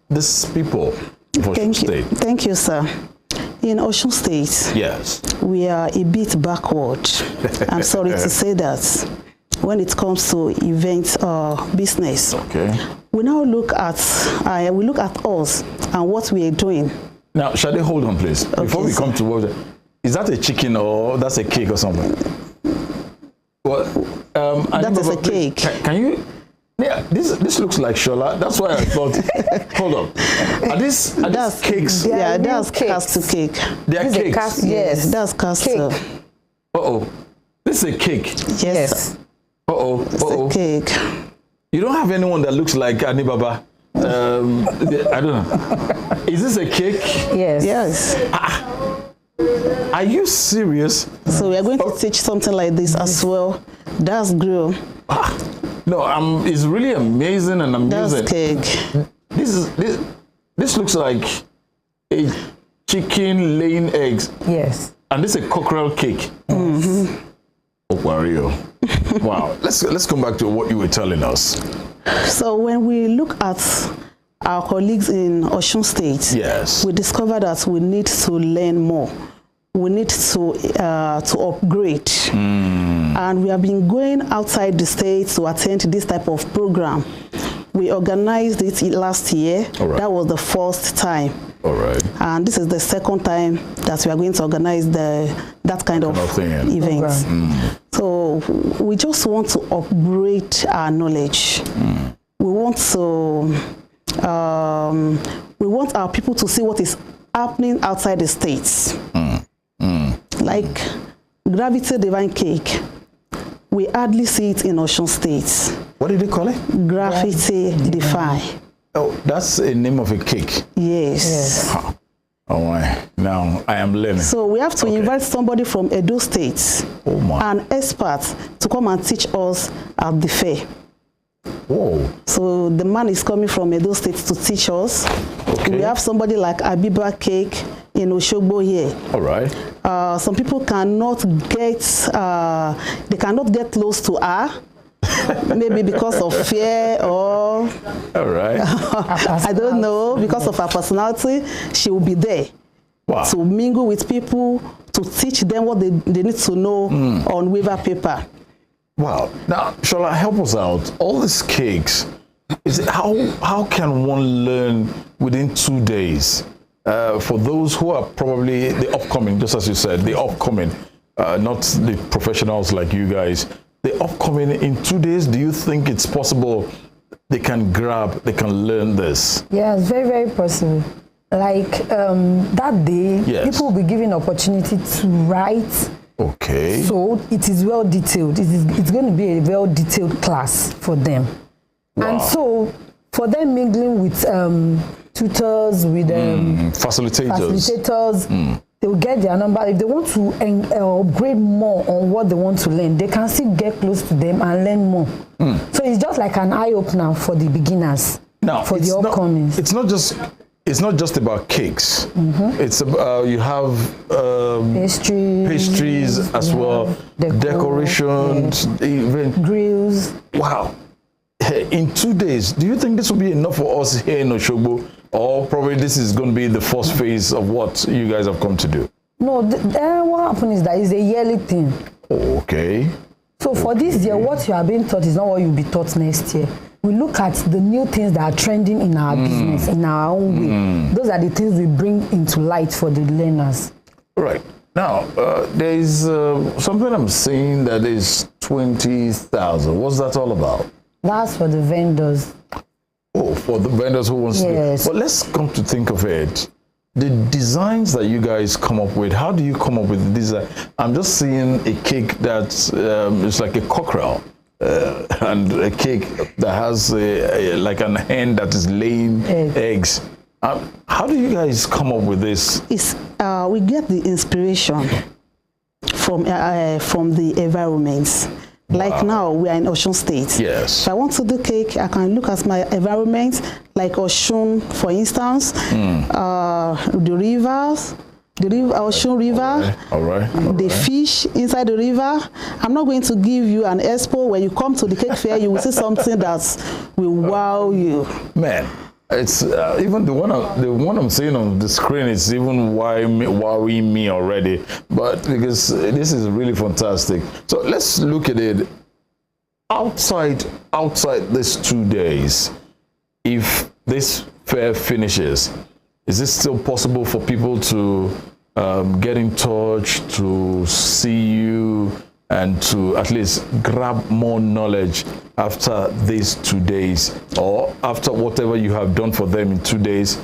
these people of Osun State. Thank you, sir. In Osun State, yes, we are a bit backward. I'm sorry to say that. When it comes to event business, okay, we now look at us and what we are doing. Now, Shade, hold on, please. Okay, before we come to what, is that a chicken or that's a cake or something? Well, that is a cake. Can you? Yeah, this looks like Shola. That's why I thought. Hold on. Are these cakes? Yeah, that's castle cake. They are cakes. Yes, that's castle. This is a cake. Yes. It's a cake. You don't have anyone that looks like Anibaba. I don't know. Is this a cake? Yes. Yes. Are you serious? So we are going to teach something like this as well. That's grill. No, it's really amazing and amusing. That's cake. This looks like a chicken laying eggs. Yes. And this is a cockerel cake. Mm-hmm. Oh, Wario. Wow. Let's come back to what you were telling us. So when we look at our colleagues in Osun State, yes, we discovered that we need to learn more. We need to upgrade. And we have been going outside the state to attend this type of program. We organized it last year. Right. That was the first time. All right. And this is the second time that we are going to organize that kind of event. So we just want to upgrade our knowledge. We want our people to see what is happening outside the states. Like Gravity Divine Cake, we hardly see it in Osun State. What did they call it? Graffiti Defy. Oh, that's a name of a cake. Yes. Huh. Oh my! Now I am learning. So we have to invite somebody from Edo State, an expert, to come and teach us at the fair. Whoa! So the man is coming from Edo State to teach us. We have somebody like AJIBIJKE in Oshogbo here. All right. Some people cannot get, they cannot get close to her. Maybe because of fear or all right. I don't know, because of her personality, she will be there to mingle with people, to teach them what they need to know on waiver paper. Wow. Now, Shola, help us out. All these cakes, how can one learn within 2 days? For those who are probably the upcoming, just as you said, the upcoming, not the professionals like you guys, the upcoming in 2 days, do you think it's possible they can learn this? Yeah, it's very, very possible. Like that day, people will be given opportunity to write. Okay. So it is well detailed. It's going to be a well detailed class for them. Wow. And so for them mingling with tutors, with facilitators, they will get their number. If they want to upgrade more on what they want to learn, they can still get close to them and learn more. So it's just like an eye-opener for the beginners, for the upcoming. It's not just about cakes. It's about, you have pastries as well, decorations, even grills. Wow. In 2 days, do you think this will be enough for us here in Oshogbo? Or probably this is going to be the first phase of what you guys have come to do? No, what happens is that it's a yearly thing. Okay. So for this year, what you are being taught is not what you'll be taught next year. We look at the new things that are trending in our business, in our own way. Those are the things we bring into light for the learners. Right. Now, there is something I'm seeing that is 20,000. What's that all about? That's for the vendors. Oh, for the vendors who want to do. But let's come to think of it. The designs that you guys come up with, how do you come up with the design? I'm just seeing a cake that's it's like a cockerel and a cake that has like an hen that is laying eggs. How do you guys come up with this? We get the inspiration from the environments. Like now, we are in Osun State. Yes. If I want to do cake, I can look at my environment, like Osun, for instance, the rivers, Osun River, the fish inside the river. I'm not going to give you an expo. When you come to the cake fair, you will see something that will wow you. Man, it's even the one I'm seeing on the screen is even wowing me already. But because this is really fantastic. So let's look at it outside these 2 days. If this fair finishes, is it still possible for people to get in touch, to see you, and to at least grab more knowledge after these 2 days, or after whatever you have done for them in 2 days,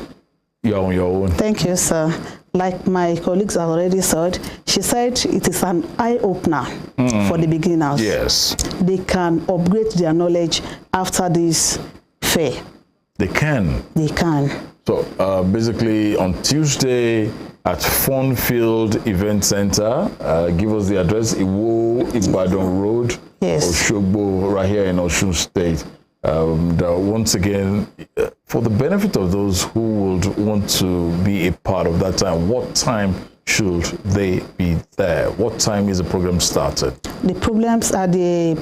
you're on your own? Thank you, sir. Like my colleagues have already said, she said it is an eye-opener for the beginners. Yes. They can upgrade their knowledge after this fair. They can? They can. So basically on Tuesday at Funfield Event Center, give us the address, Iwo Ibadan Road, Oshogbo, right here in Osun State. Once again, for the benefit of those who would want to be a part of that time, what time should they be there? What time is the program started? The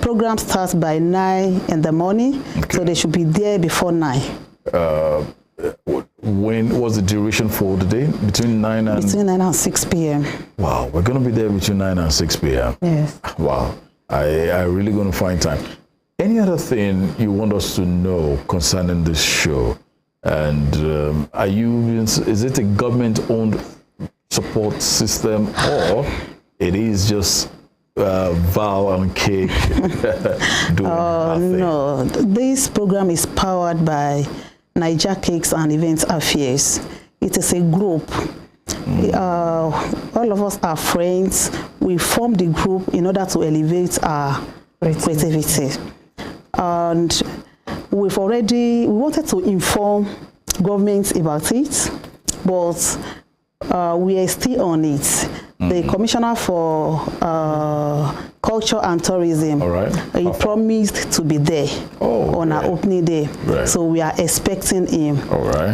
program starts by 9 in the morning, so they should be there before 9. When was the duration for the day? Between 9 and 6 p.m. Wow, we're going to be there between 9 and 6 p.m. Yes. Wow, I really going to find time. Any other thing you want us to know concerning this show? And is it a government-owned support system, or it is just Val and Cake doing nothing? No, this program is powered by Niger Cakes and Event Affairs. It is a group. All of us are friends. We form the group in order to elevate our creativity. And we wanted to inform governments about it, but we are still on it. The Commissioner for Culture and Tourism, he promised to be there on our opening day. So we are expecting him.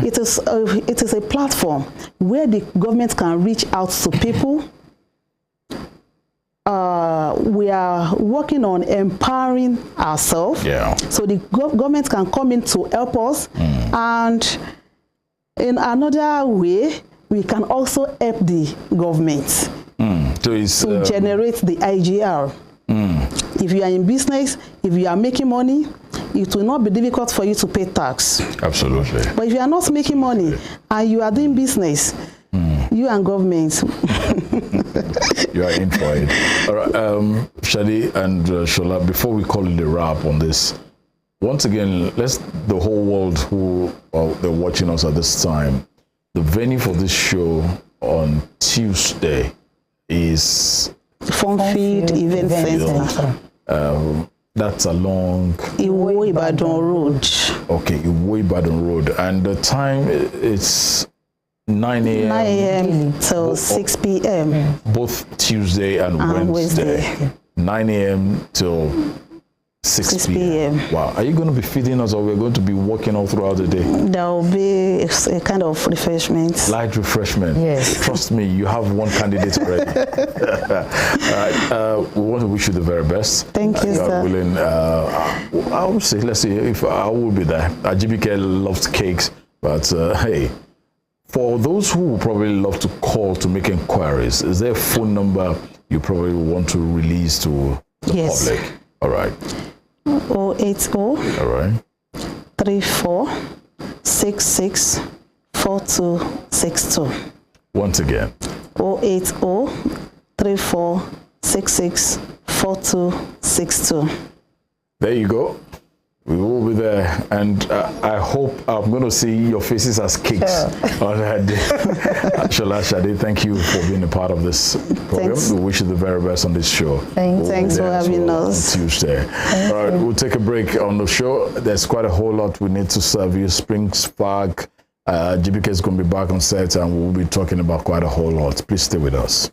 It is a platform where the government can reach out to people. We are working on empowering ourselves, so the government can come in to help us, and in another way, we can also help the government to generate the IGR. If you are in business, if you are making money, it will not be difficult for you to pay tax. Absolutely. But if you are not making money and you are doing business, you and government, you are in for it. All right, Shadi and Shola, before we call it a wrap on this, once again, let's the whole world who they're watching us at this time. The venue for this show on Tuesday is Funfield Event Center. That's along Iwo Ibadan Road. Okay, Iwo Ibadan Road, and the time it's 9 a.m. 9 a.m. till 6 p.m. Both Tuesday and Wednesday. 9 a.m. till 6 p.m. Wow. Are you going to be feeding us, or we're going to be working all throughout the day? There will be a kind of refreshment. Light refreshment. Yes. Trust me, you have one candidate already. All right. We want to wish you the very best. Thank you, sir. Willing, I would say, let's see if I will be there. AJIBIJKE loves cakes, but hey, for those who probably love to call to make inquiries, is there a phone number you probably want to release to the public? All right. 080 All right. 34 66 4262. Once again. 080 34 66 4262. There you go. We will be there, and I hope I'm going to see your faces as cakes on that day. Shola, Shadi, thank you for being a part of this program. We wish you the very best on this show. Thanks for having us. On Tuesday. All right, we'll take a break on the show. There's quite a whole lot we need to serve you. Springs Park, AJIBIJKE is going to be back on set, and we'll be talking about quite a whole lot. Please stay with us.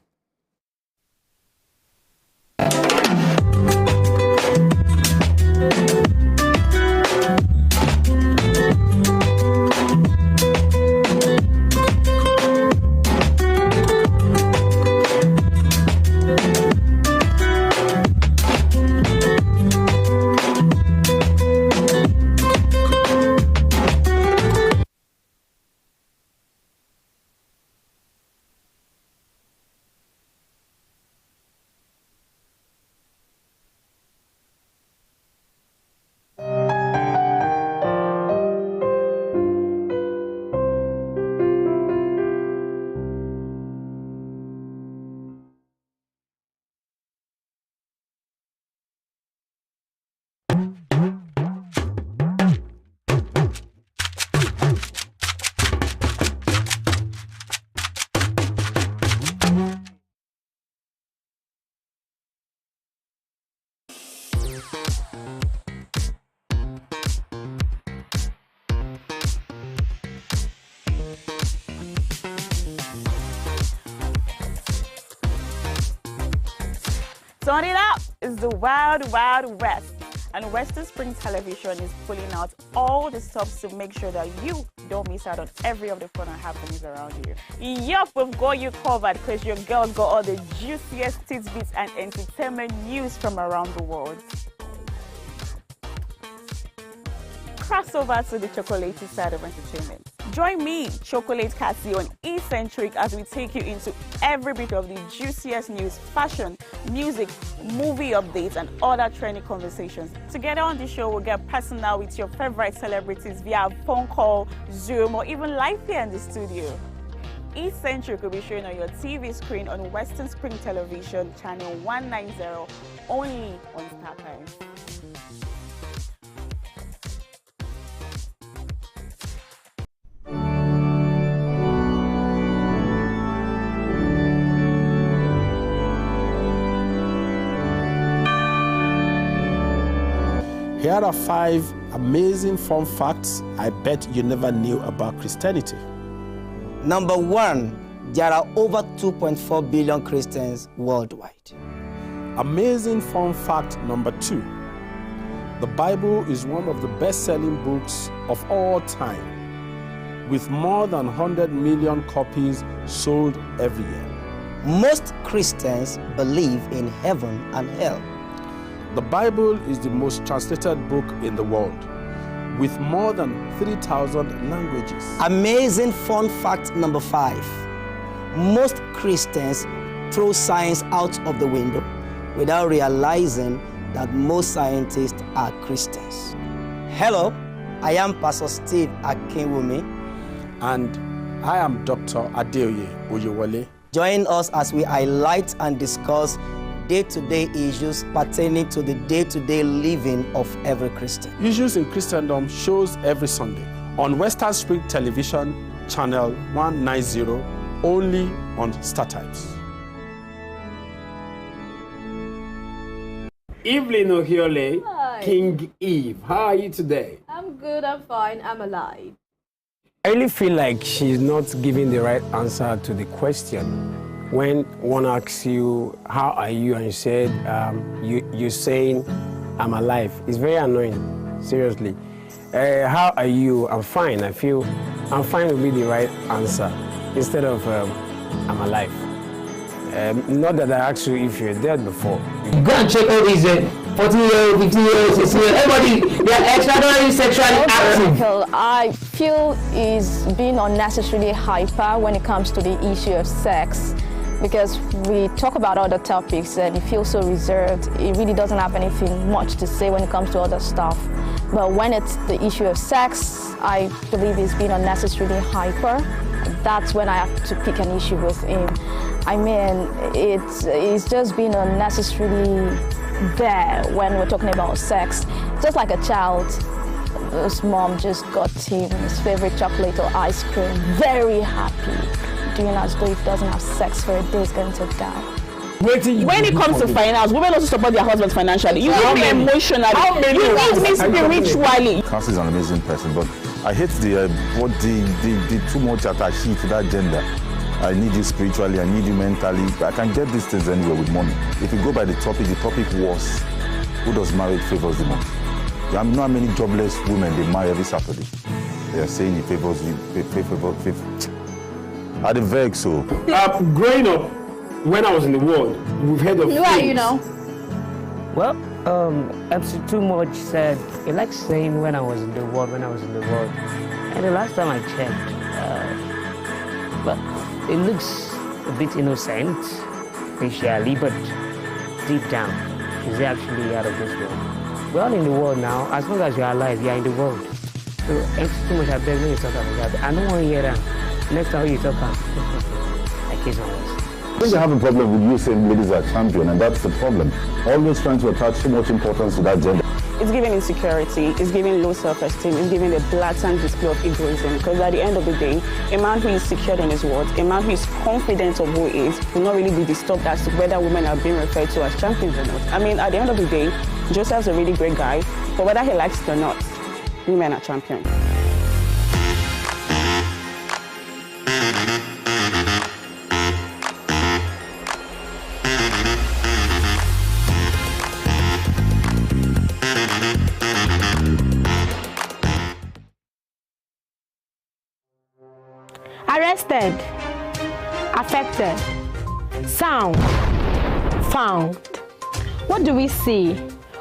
Turn it up! It's the Wild Wild West, and Western Spring Television is pulling out all the stops to make sure that you don't miss out on every of the fun and happenings around you. Yup, we've got you covered because your girl got all the juiciest tidbits and entertainment news from around the world. Cross over to the chocolatey side of entertainment. Join me, Chocolate Cassie, on Eccentric as we take you into every bit of the juiciest news, fashion, music, movie updates, and other trending conversations. Together on the show, we'll get personal with your favorite celebrities via phone call, Zoom, or even live here in the studio. Eccentric will be shown on your TV screen on Western Spring Television, channel 190, only on StarTimes. Here are 5 amazing fun facts I bet you never knew about Christianity. Number 1, there are over 2.4 billion Christians worldwide. Amazing fun fact number 2. The Bible is one of the best-selling books of all time, with more than 100 million copies sold every year. Most Christians believe in heaven and hell. The Bible is the most translated book in the world, with more than 3,000 languages. Amazing fun fact number 5. Most Christians throw science out of the window without realizing that most scientists are Christians. Hello, I am Pastor Steve Akinwumi. And I am Dr. Adeoye Oyewole. Join us as we highlight and discuss day-to-day issues pertaining to the day-to-day living of every Christian. Issues in Christendom shows every Sunday on Western Spring Television, channel 190, only on StarTimes. Evelyn Ohiole, Hi. King Eve, how are you today? I'm good, I'm fine, I'm alive. I really feel like she's not giving the right answer to the question. When one asks you, how are you, and you said, you're saying, I'm alive. It's very annoying, seriously. How are you? I'm fine. I feel I'm fine would be the right answer instead of I'm alive. Not that I asked you if you're dead before. Go and check all these 14-year-old, 15-year-old, 16-year-old, everybody, they are extraordinarily sexually active. I feel is being unnecessarily hyper when it comes to the issue of sex, because we talk about other topics and it feels so reserved. It really doesn't have anything much to say when it comes to other stuff. But when it's the issue of sex, I believe he's being unnecessarily hyper. That's when I have to pick an issue with him. I mean, it's just being unnecessarily there when we're talking about sex. Just like a child, his mom just got him his favorite chocolate or ice cream, very happy, doing as though if he doesn't have sex for a day, he's going to die. When it comes to finance, women also support their husbands financially. You need me emotionally. You need me spiritually. Cassie is an amazing person, but I hate the too much attaché to that gender. I need you spiritually, I need you mentally. I can get these things anywhere with money. If you go by the topic was, who does marriage favors the most? You know how many jobless women they marry every Saturday? They are saying it favors you, favor. Are they vague so? Growing up, when I was in the world, we've heard of Who are you now? Well, MC Too Much said, he likes saying when I was in the world. And the last time I checked, but it looks a bit innocent, facially, but deep down, he's actually out of this world. We're all in the world now. As long as you're alive, you're in the world. So, MC Too Much, I beg when you talk about that. I don't want to hear that. Next time you talk about I kiss my words. I think they have a problem with you saying ladies are champion, and that's the problem. Always trying to attach so much importance to that gender. It's giving insecurity, it's giving low self-esteem, it's giving a blatant display of egoism, because at the end of the day, a man who is secure in his words, a man who is confident of who he is, will not really be disturbed as to whether women are being referred to as champions or not. I mean, at the end of the day, Joseph's a really great guy, but whether he likes it or not, women are champions. Arrested, affected, sound, found. What do we see?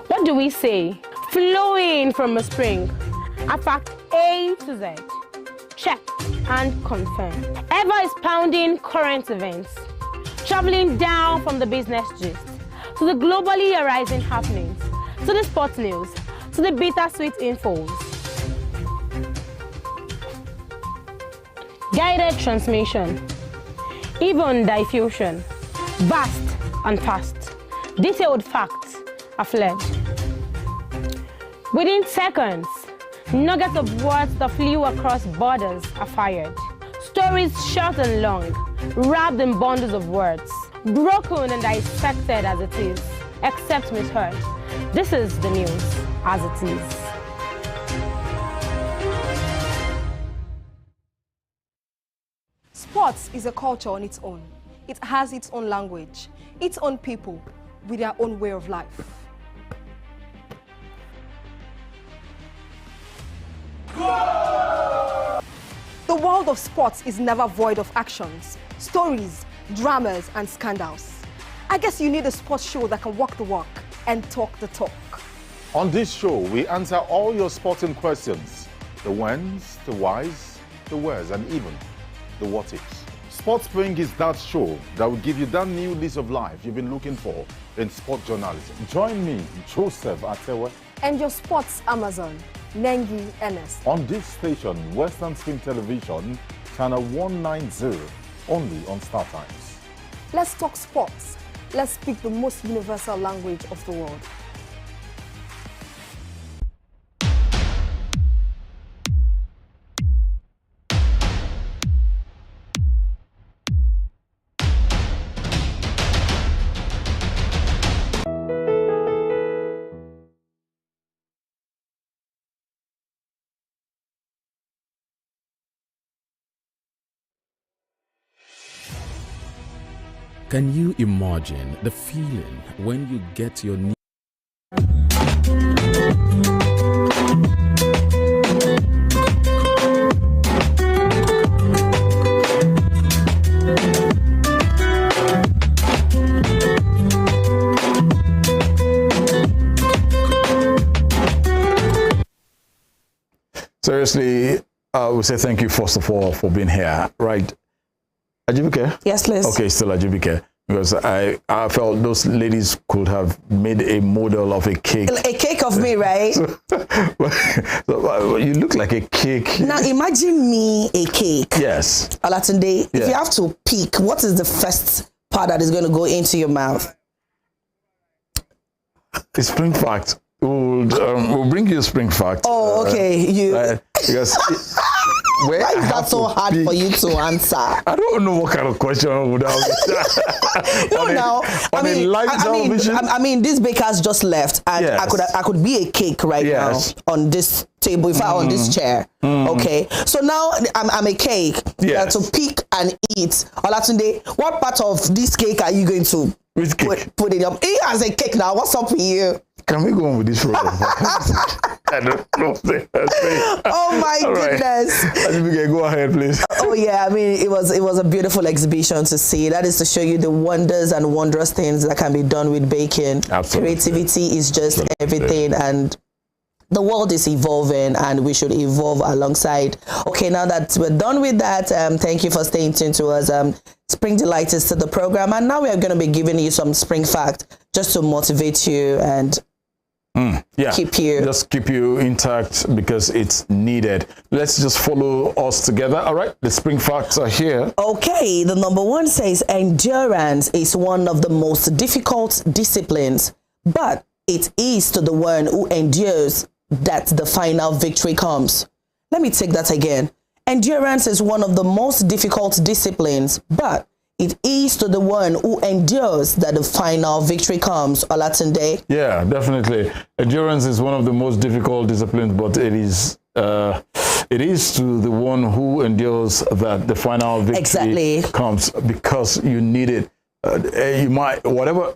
What do we say? Flowing from a spring. A fact A to Z. Check and confirm. Ever expounding current events. Traveling down from the business gist to the globally arising happenings, to the sports news, to the bittersweet infos. Guided transmission, even diffusion, vast and fast, detailed facts are fled. Within seconds, nuggets of words that flew across borders are fired. Stories short and long, wrapped in bundles of words, broken and dissected as it is, except misheard. This is the news. as it is. Sports is a culture on its own. It has its own language, its own people, with their own way of life. The world of sports is never void of actions, stories, dramas, and scandals. I guess you need a sports show that can walk the walk and talk the talk. On this show, we answer all your sporting questions. The whens, the whys, the wheres, and even the what ifs. Sports Spring is that show that will give you that new lease of life you've been looking for in sport journalism. Join me, Joseph Atewe, And your sports Amazon, Nengi Ernest. on this station, Western Screen Television, channel 190, only on Star Times. Let's talk sports. Let's speak the most universal language of the world. Can you imagine the feeling when you get your knee? Seriously, we say thank you first of all for being here, right? AJIBIJKE? Yes, please. Okay, still AJIBIJKE. Because I felt those ladies could have made a model of a cake. A cake of me, right? So you look like a cake. Now imagine me a cake. Yes. Olatunde, Yeah. if you have to pick, what is the first part that is going to go into your mouth? The spring fact. We'll bring you a spring fact. Oh, okay. Because where Why is that so hard for you to answer? I don't know what kind of question would I No, now I mean, this baker's just left, and Yes. I could be a cake right Yes. now on this table, in fact, on this chair. Okay, so now I'm a cake. You have to pick and eat. Olatunde, what part of this cake are you going to put in your? Eat as a cake now. What's up with you? Can we go on with this program? I don't know. Oh my goodness. AJIBIJKE, go ahead, please. Oh yeah, I mean, it was a beautiful exhibition to see. That is to show you the wonders and wondrous things that can be done with baking. Absolutely. Creativity is just everything, and the world is evolving, and we should evolve alongside. Okay, now that we're done with that, thank you for staying tuned to us. Spring Delight is to the program, and now we are going to be giving you some spring fact just to motivate you and keep you intact because it's needed. Let's just follow us together. All right, the spring facts are here. Okay, the number one says endurance is one of the most difficult disciplines, but it is to the one who endures that the final victory comes. Let me take that again. Endurance is one of the most difficult disciplines, but it is to the one who endures that the final victory comes. Olatunde. Yeah, definitely. Endurance is one of the most difficult disciplines, but it is to the one who endures that the final victory comes, because you need it. You might, whatever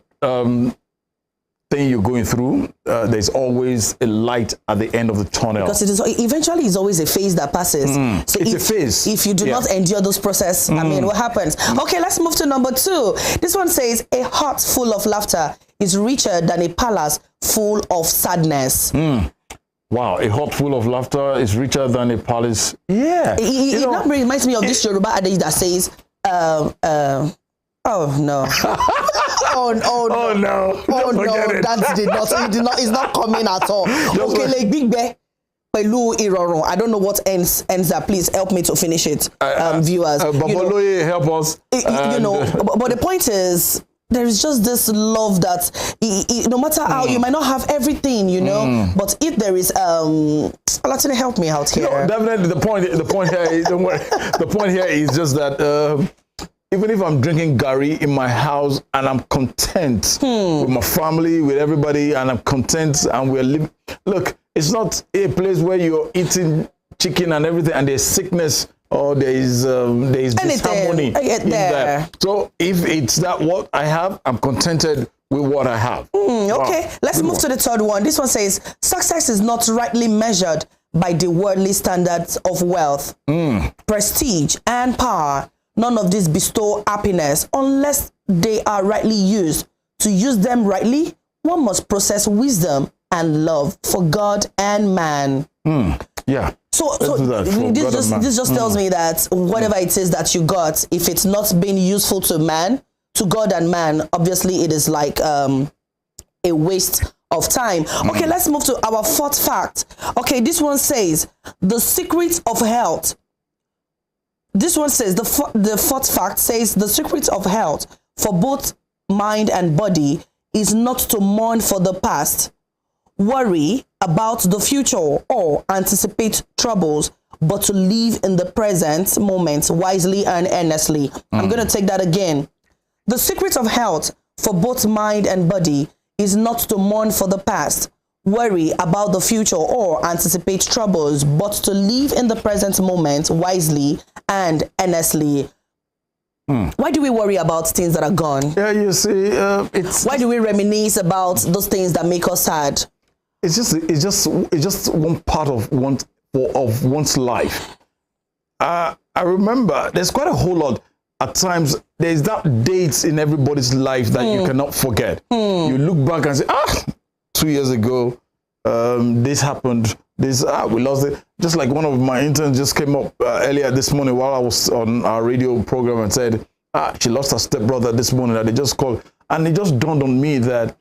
thing you're going through, there's always a light at the end of the tunnel. Because eventually it's always a phase that passes. So it's a phase. If you do not endure those process, I mean, what happens? Okay, let's move to number two. This one says, a heart full of laughter is richer than a palace full of sadness. Wow, a heart full of laughter is richer than a palace. Yeah. It reminds me of this Yoruba adage that says, oh no. Oh no. It's not coming at all. Okay, like Big Bear. I don't know what ends that. Please help me to finish it, viewers. Babaloye, help us. But the point is, there is just this love that no matter how you might not have everything, but if there is Olatunde, help me out here. Definitely the point here is, don't worry. The point here is just that even if I'm drinking Gary in my house and I'm content with my family, with everybody, and I'm content and we're living. Look, it's not a place where you're eating chicken and everything and there's sickness or there's disharmony in there. So if it's that what I have, I'm contented with what I have. Okay, let's move to the third one. This one says, success is not rightly measured by the worldly standards of wealth, prestige, and power. None of these bestow happiness unless they are rightly used. To use them rightly, one must possess wisdom and love for God and man. Yeah. So this just tells me that whatever it is that you got, if it's not being useful to man, to God and man, obviously it is like a waste of time. Okay, let's move to our fourth fact. Okay, this one says the secret of health. This one says the fourth fact says the secret of health for both mind and body is not to mourn for the past, worry about the future, or anticipate troubles, but to live in the present moment wisely and earnestly. I'm going to take that again. The secret of health for both mind and body is not to mourn for the past, worry about the future, or anticipate troubles, but to live in the present moment wisely and earnestly. Why do we worry about things that are gone? Yeah, you see, why do we reminisce about those things that make us sad? It's just one part of one's life. I remember there's quite a whole lot. At times, there's that dates in everybody's life that you cannot forget. You look back and say, 2 years ago, this happened. We lost it. Just like one of my interns just came up earlier this morning while I was on our radio program and said, she lost her stepbrother this morning that they just called. And it just dawned on me that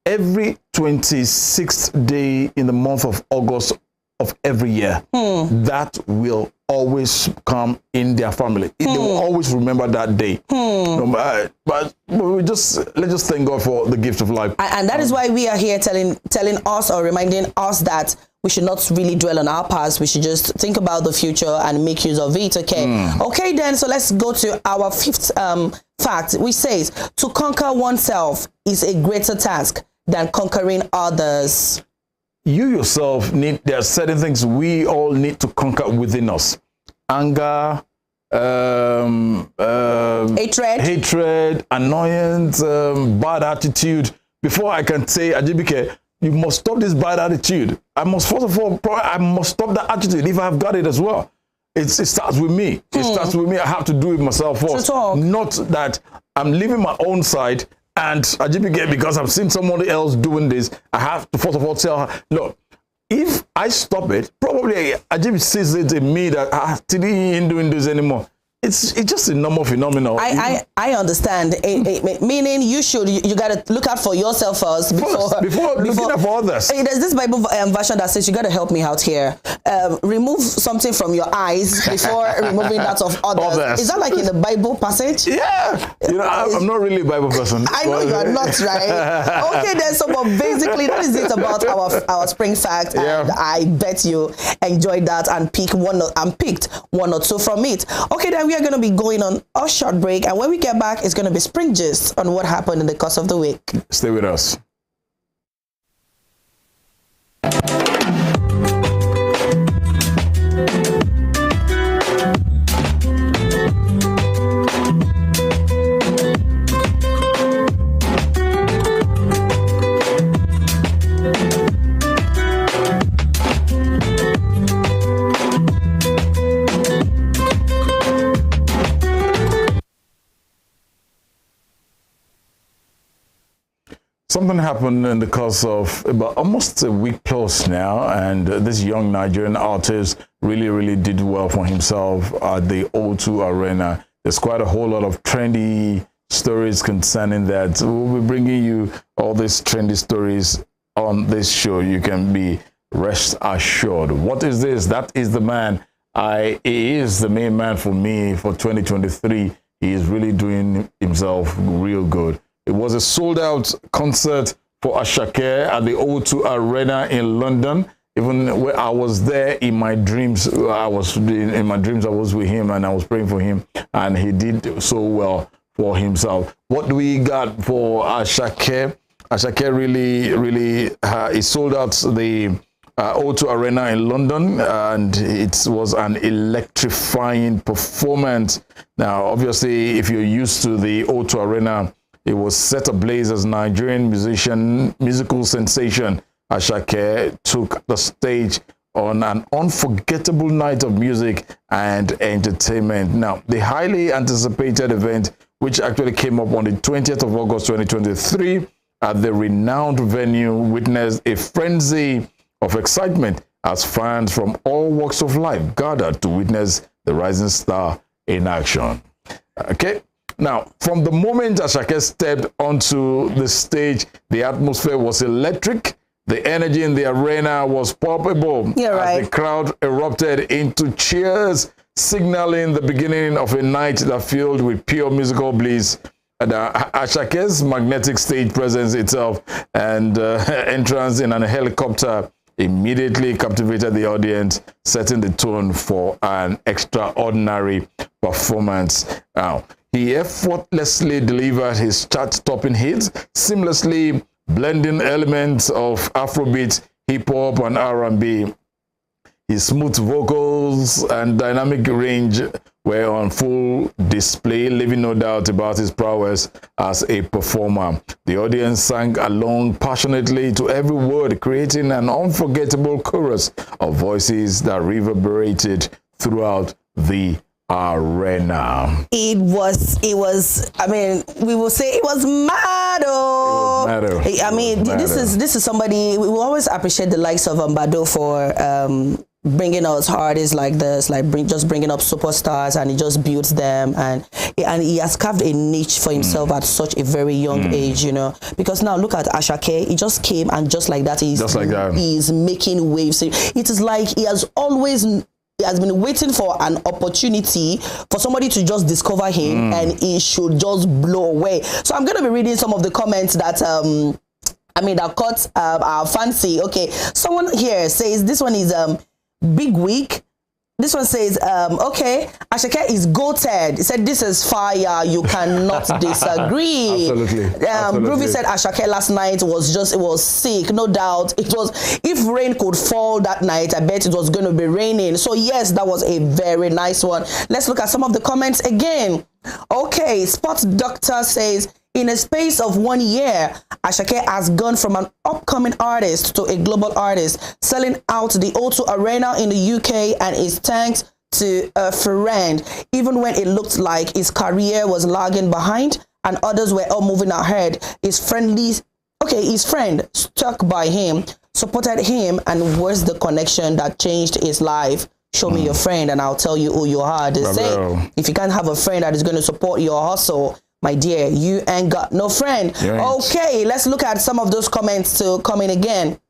every 26th day in the month of August of every year, that will always come in their family. They will always remember that day. But let's just thank God for the gift of life. And that is why we are here telling us or reminding us that we should not really dwell on our past. We should just think about the future and make use of it. Okay, then, so let's go to our fifth fact, which says to conquer oneself is a greater task than conquering others. You yourself there are certain things we all need to conquer within us. Anger, hatred, annoyance, bad attitude. Before I can say, AJIBIJKE, you must stop this bad attitude. I must, first of all, I must stop that attitude if I have got it as well. It starts with me. It starts with me. I have to do it myself first. Not that I'm leaving my own side and AJIBIJKE, because I've seen somebody else doing this, I have to first of all tell her, look, if I stop it, probably AJIBIJKE sees it in me that he ain't doing this anymore. It's just a normal phenomenon. I understand. Meaning you got to look out for yourself first before looking out for others. There's this Bible version that says you got to help me out here. Remove something from your eyes before removing that of others. Is that like in the Bible passage? Yeah. I'm not really a Bible person. I know you are not, right? Okay, then. So, but basically, that is it about our spring fact, and I bet you enjoyed that and picked one or two from it. Okay, then we are going to be going on a short break, and when we get back, it's going to be spring gist on what happened in the course of the week. Stay with us. Something happened in the course of about almost a week plus now, and this young Nigerian artist really did well for himself at the O2 Arena. There's quite a whole lot of trendy stories concerning that. We'll be bringing you all these trendy stories on this show. You can be rest assured. What is this? That is the man. He is the main man for me for 2023. He is really doing himself real good. It was a sold-out concert for Ashake at the O2 Arena in London. Even when I was there in my dreams, I was with him and I was praying for him, and he did so well for himself. What do we got for AJIBIJKE? AJIBIJKE really he sold out the O2 Arena in London, and it was an electrifying performance. Now, obviously, if you're used to the O2 Arena, it was set ablaze as Nigerian musical sensation. AJIBIJKE took the stage on an unforgettable night of music and entertainment. Now, the highly anticipated event, which actually came up on the 20th of August 2023 at the renowned venue, witnessed a frenzy of excitement as fans from all walks of life gathered to witness the rising star in action. Okay, now from the moment AJIBIJKE stepped onto the stage, the atmosphere was electric. The energy in the arena was palpable as the crowd erupted into cheers, signaling the beginning of a night that filled with pure musical bliss. AJIBIJKE's magnetic stage presence itself and entrance in a helicopter immediately captivated the audience, setting the tone for an extraordinary performance. Now, he effortlessly delivered his chart-topping hits, seamlessly blending elements of Afrobeat, hip-hop, and R&B. His smooth vocals and dynamic range were on full display, leaving no doubt about his prowess as a performer. The audience sang along passionately to every word, creating an unforgettable chorus of voices that reverberated throughout the arena. It was, I mean, we will say it was mad. I mean, this is somebody, we will always appreciate the likes of Bado for bringing us artists like this, like just bringing up superstars, and he just builds them, and he has carved a niche for himself at such a very young age, you know. Because now look at AJIBIJKE, he just came and just like that, he's making waves. It is like he has been waiting for an opportunity for somebody to just discover him, and he should just blow away. So I'm going to be reading some of the comments that that caught our fancy. Okay, someone here says this one is Big Week. This one says, okay, AJIBIJKE is goated. He said, this is fire. You cannot disagree. Absolutely. Groovy said AJIBIJKE last night it was sick, no doubt. It was, if rain could fall that night, I bet it was going to be raining. So yes, that was a very nice one. Let's look at some of the comments again. Okay, Sports Doctor says, in a space of 1 year, AJIBIJKE has gone from an upcoming artist to a global artist, selling out the O2 Arena in the UK, and is thanks to a friend. Even when it looked like his career was lagging behind and others were all moving ahead, his friend stuck by him, supported him, and was the connection that changed his life. Show me your friend and I'll tell you who you are. They say, if you can't have a friend that is going to support your hustle, my dear, you ain't got no friend. Okay, let's look at some of those comments to come in again.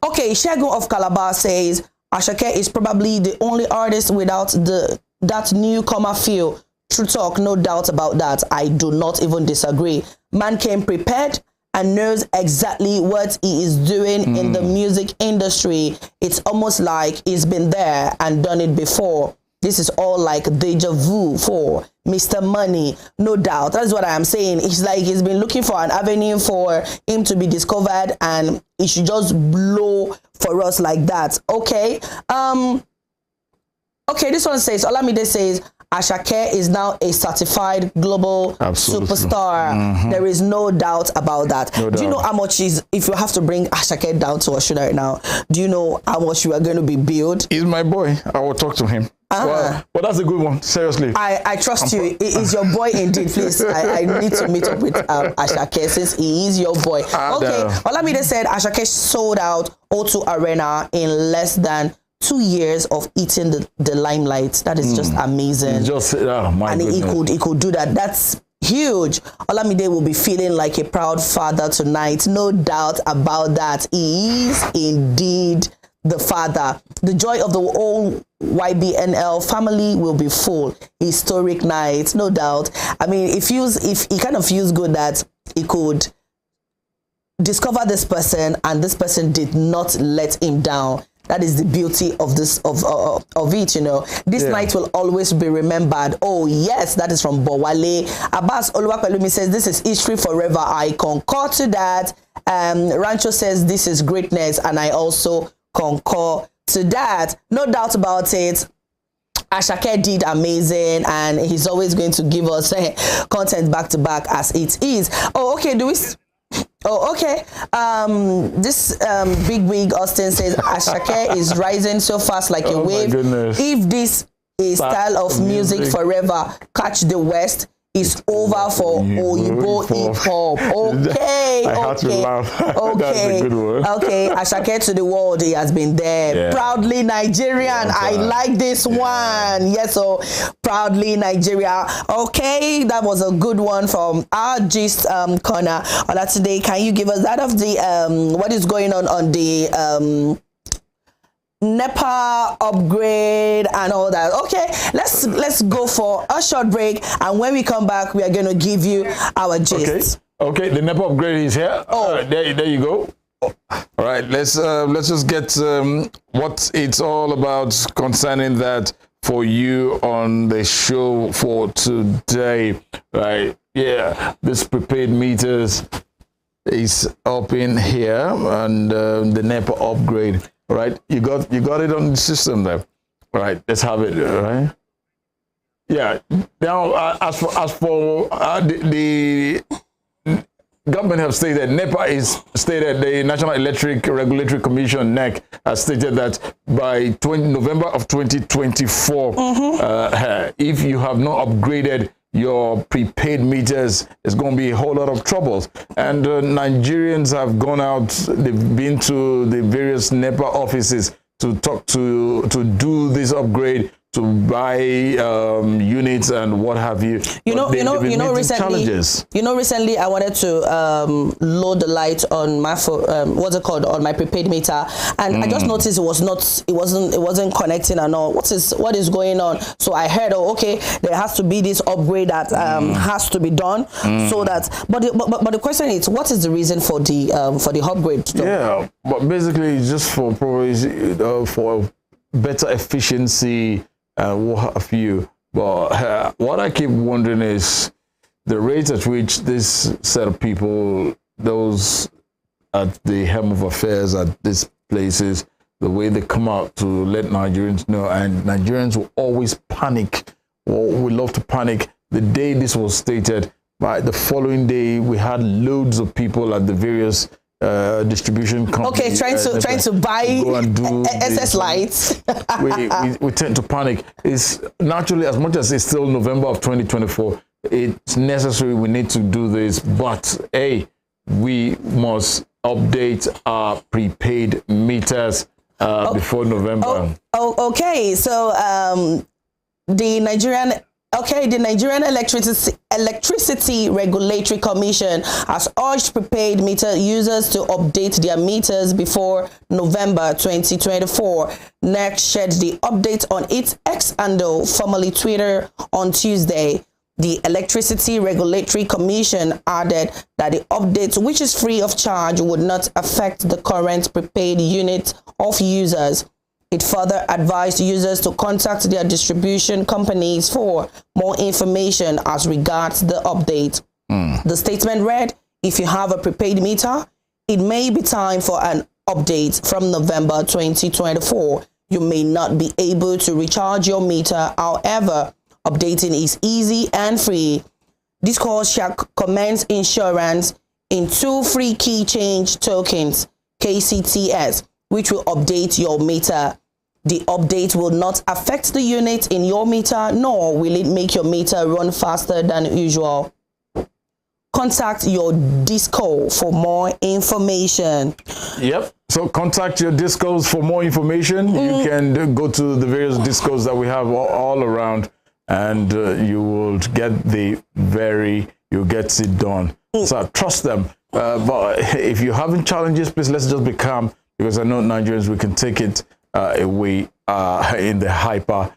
Okay, Shegun of Calabar says, AJIBIJKE is probably the only artist without that newcomer feel. True talk, no doubt about that. I do not even disagree. Man came prepared and knows exactly what he is doing in the music industry. It's almost like he's been there and done it before. This is all like deja vu for Mr. Money, no doubt. That's what I am saying. It's like he's been looking for an avenue for him to be discovered, and he should just blow for us like that. Okay. Okay, this one says, Olamide says, AJIBIJKE is now a certified global superstar. There is no doubt about that. Do you know how much is, if you have to bring AJIBIJKE down to Oshun right now, do you know how much you are going to be billed? He's my boy. I will talk to him. Well, that's a good one. Seriously. I trust you. He is your boy indeed. Please, I need to meet up with AJIBIJKE since he is your boy. Okay, Olamide said AJIBIJKE sold out O2 Arena in less than 2 years of eating the limelight. That is just amazing. He could do that. That's huge. Olamide will be feeling like a proud father tonight. No doubt about that. He is indeed the father. The joy of the whole YBNL family will be full. Historic night, no doubt. I mean, it kind of feels good that he could discover this person, and this person did not let him down. That is the beauty of this of it, you know. This night will always be remembered. Oh yes, that is from Bowale. Abbas Oluwapelumi says this is history forever. I concur to that. Rancho says this is greatness, and I also concur to that. No doubt about it. Ashake did amazing, and he's always going to give us content back to back as it is. Oh, okay. Oh, okay. This big wig Austin says Ashake is rising so fast like a wave. If this is style of music forever, catch the West is over for Oyibo hip hop. Okay, I had to laugh. That's a good one. Okay. Ashake to the world, he has been there. Proudly Nigerian. I like this one. Yes, so proudly Nigeria. Okay, that was a good one from our gist corner. Today, can you give us that of the what is going on the NEPA upgrade and all that? Okay, let's go for a short break, and when we come back, we are going to give you our gist. Okay, the NEPA upgrade is here. There you go. All right, let's just get what it's all about concerning that for you on the show for today. Right? Yeah, this prepaid meters is up in here, and the NEPA upgrade. Right, you got it on the system there. Right, let's have it. Right. Yeah. Now, as for the government have stated, NEPA is stated, the National Electric Regulatory Commission (NEC) has stated that by November of 2024, if you have not upgraded your prepaid meters, it's going to be a whole lot of troubles. And Nigerians have gone out, they've been to the various NEPA offices to talk to do this upgrade, to buy units and what have you. Recently I wanted to load the light on my on my prepaid meter, and I just noticed it wasn't connecting and all. What is going on? So I heard, there has to be this upgrade that has to be done, so that. But the question is, what is the reason for the upgrade? Yeah, but basically it's just for probably for better efficiency. What have you? But what I keep wondering is the rate at which this set of people, those at the helm of affairs at these places, the way they come out to let Nigerians know, and Nigerians will always panic. We love to panic. The day this was stated, right, the following day we had loads of people at the various distribution companies. Okay, trying to buy SS lights. we tend to panic. It's naturally, as much as it's still November of 2024, it's necessary. We need to do this, but hey, we must update our prepaid meters before November. Okay, so the Nigerian Electricity Regulatory Commission has urged prepaid meter users to update their meters before November 2024. NEC shared the update on its X handle, formerly Twitter, on Tuesday. The Electricity Regulatory Commission added that the update, which is free of charge, would not affect the current prepaid unit of users. It further advised users to contact their distribution companies for more information as regards the update. The statement read, if you have a prepaid meter, it may be time for an update from November 2024. You may not be able to recharge your meter. However, updating is easy and free. This course shall commence insurance in 2 free key change tokens, KCTS, which will update your meter. The update will not affect the unit in your meter, nor will it make your meter run faster than usual. Contact your disco for more information. Yep. So contact your discos for more information. You can go to the various discos that we have all around, and you will get you'll get it done. So trust them. But if you're having challenges, please let's just be calm, because I know Nigerians, we can take it away in the hyper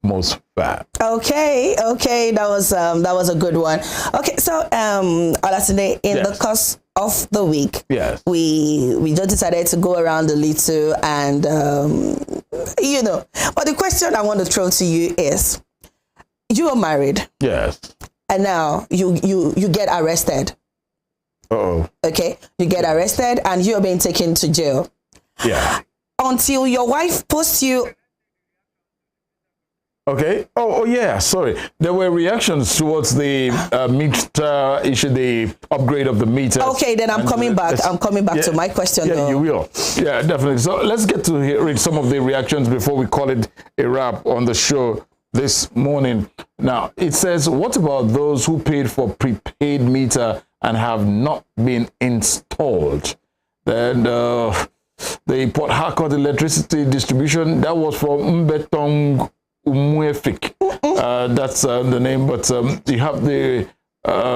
most fab. Okay, that was a good one. Okay, so Olatunde, in the course of the week, yes, we just decided to go around a little, and but the question I want to throw to you is, you are married, yes, and now you get arrested. Okay, you get arrested and you're being taken to jail. Yeah. Until your wife posts you. Okay. Oh yeah. Sorry. There were reactions towards the meter issue, the upgrade of the meter. Okay, then I'm coming back. I'm coming back to my question. Yeah, though. you will. Yeah, definitely. So let's get to read some of the reactions before we call it a wrap on the show this morning. Now it says, what about those who paid for prepaid meter and have not been installed? Then the Port Harcourt electricity distribution, that was from Mbetong Umuefik. That's the name, but you have the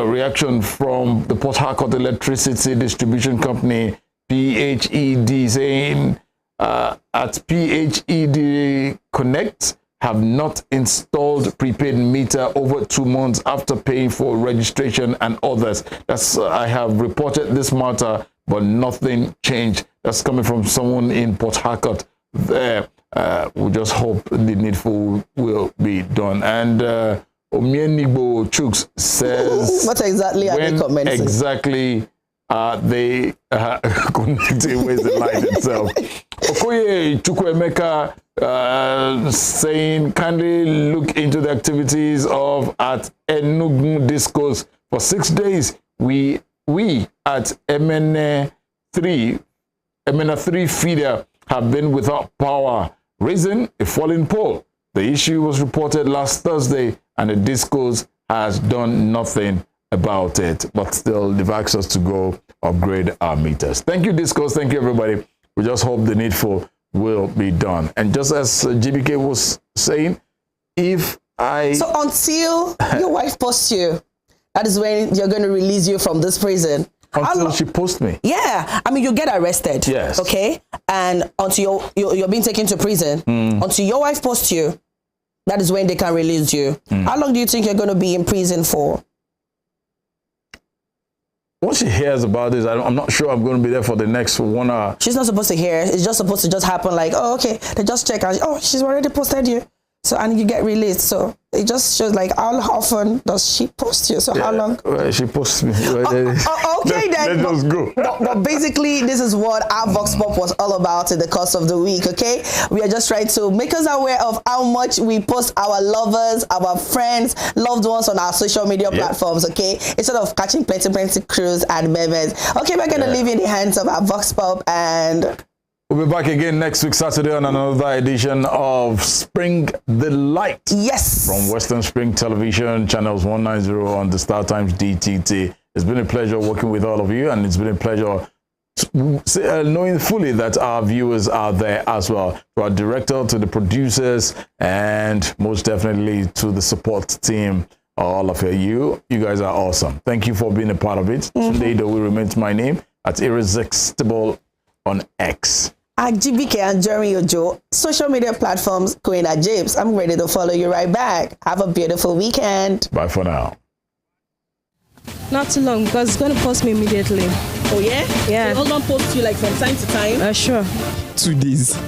reaction from the Port Harcourt Electricity Distribution Company, PHED, saying at PHED Connect, have not installed prepaid meter over 2 months after paying for registration and others. That's I have reported this matter, but nothing changed. That's coming from someone in Port Harcourt there. We just hope the needful will be done. And Omienigbo Chuks says, what exactly are they commenting? Exactly they connecting with the light itself. Okoye Chukwemeka saying, kindly look into the activities of at Enugu Discos for 6 days. We at Emene 3 feeder have been without power. Reason, a falling pole. The issue was reported last Thursday and the Discos has done nothing about it, but still they've asked us to go upgrade our meters. Thank you, Discos. Thank you, everybody. We just hope the needful will be done. And just as GBK was saying, so until your wife posts you, that is when you're going to release you from this prison. Until she posts me. Yeah, I mean, you get arrested. Yes. Okay, and until you're being taken to prison, until your wife posts you, that is when they can release you. How long do you think you're going to be in prison for? Once she hears about this, I'm not sure I'm going to be there for the next 1 hour. She's not supposed to hear. It's just supposed to just happen like, oh, okay, they just check and, oh, she's already posted you. So, and you get released. So it just shows like, how often does she post you? So how long? She posts me. Okay, then. Let's go. But basically, this is what our Vox Pop was all about in the course of the week, okay? We are just trying to make us aware of how much we post our lovers, our friends, loved ones on our social media platforms, okay? Instead of catching plenty crews and memes. Okay, we're going to leave in the hands of our Vox Pop, and we'll be back again next week, Saturday, on another edition of Spring the Light. Yes. From Western Spring Television, channels 190 on the Star Times DTT. It's been a pleasure working with all of you, and it's been a pleasure knowing fully that our viewers are there as well. To our director, to the producers, and most definitely to the support team. All of you guys are awesome. Thank you for being a part of it. Today, though, will remain my name at Irresistible on X. AJIBIJKE and ANJORIN, social media platforms, Queen James. I'm ready to follow you right back. Have a beautiful weekend. Bye for now. Not too long, because it's going to post me immediately. Oh, yeah? Yeah. So husband posts you like from time to time? Sure. 2 days. 2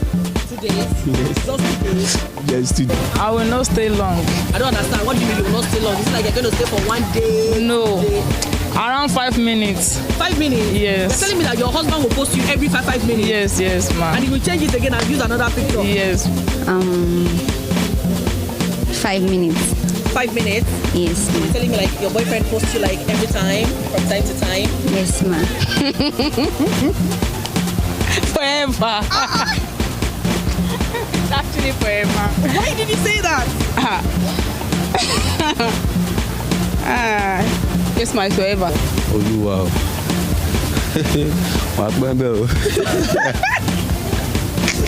days? Yes. Just 2 days? Yes, 2 days. I will not stay long. I don't understand. What do you mean you will not stay long? It's like you're going to stay for 1 day? No. Around 5 minutes. 5 minutes? Yes. You're telling me that your husband will post you every 5 minutes? Yes, ma'am. And he will change it again and use another picture? Yes. 5 minutes. 5 minutes? Yes, ma'am. You're telling me like your boyfriend posts you like every time, from time to time? Yes, ma'am. Forever. Actually, forever. Why did you say that? It's my forever. Oh, wow.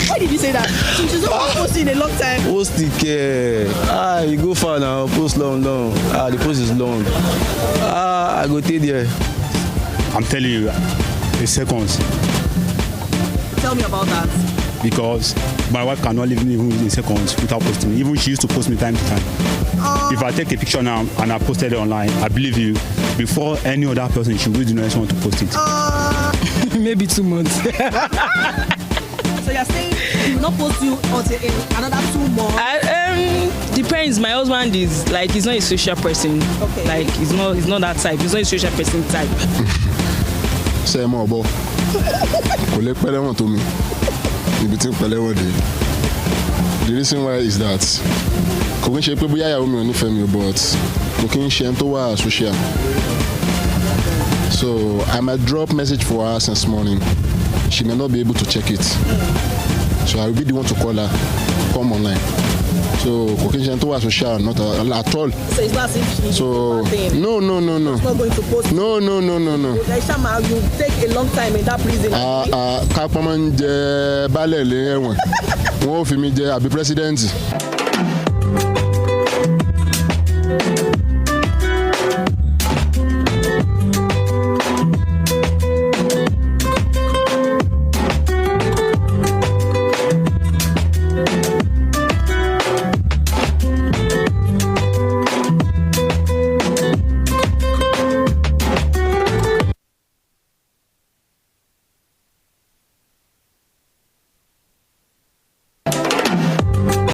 Why did you say that? She's not posting in a long time. Post the care. You go far now. Post long. The post is long. I go take there. I'm telling you, a second. Tell me about that. Because My wife cannot leave me even in seconds without posting. Even she used to post me time to time. If I take a picture now and I posted it online, I believe you, before any other person, she will do not want to post it. Maybe 2 months. So you're saying he will not post you until in another 2 months? Depends. My husband is like, he's not a social person. Okay. Like he's not that type. He's not a social person type. Say more about. Collect pele to me. Between pele the reason why is that kò kí n ṣe pé bóyá ìyàwó mi ò nífẹ̀ẹ́ mi but kò kí n ṣe ẹni tó wà social. So I might drop message for her since morning. She may not be able to check it. So I will be the one to call her, come online. So kò kí n ṣe ẹni tó wà social not at all. So it's not as if she So no. She's not going to post. No. Shama, you take a long time in that prison. Kápá máa ń jẹ baálẹ̀ lé ẹ̀wọ̀n. Wọ́n ò fi mi jẹ àbí president.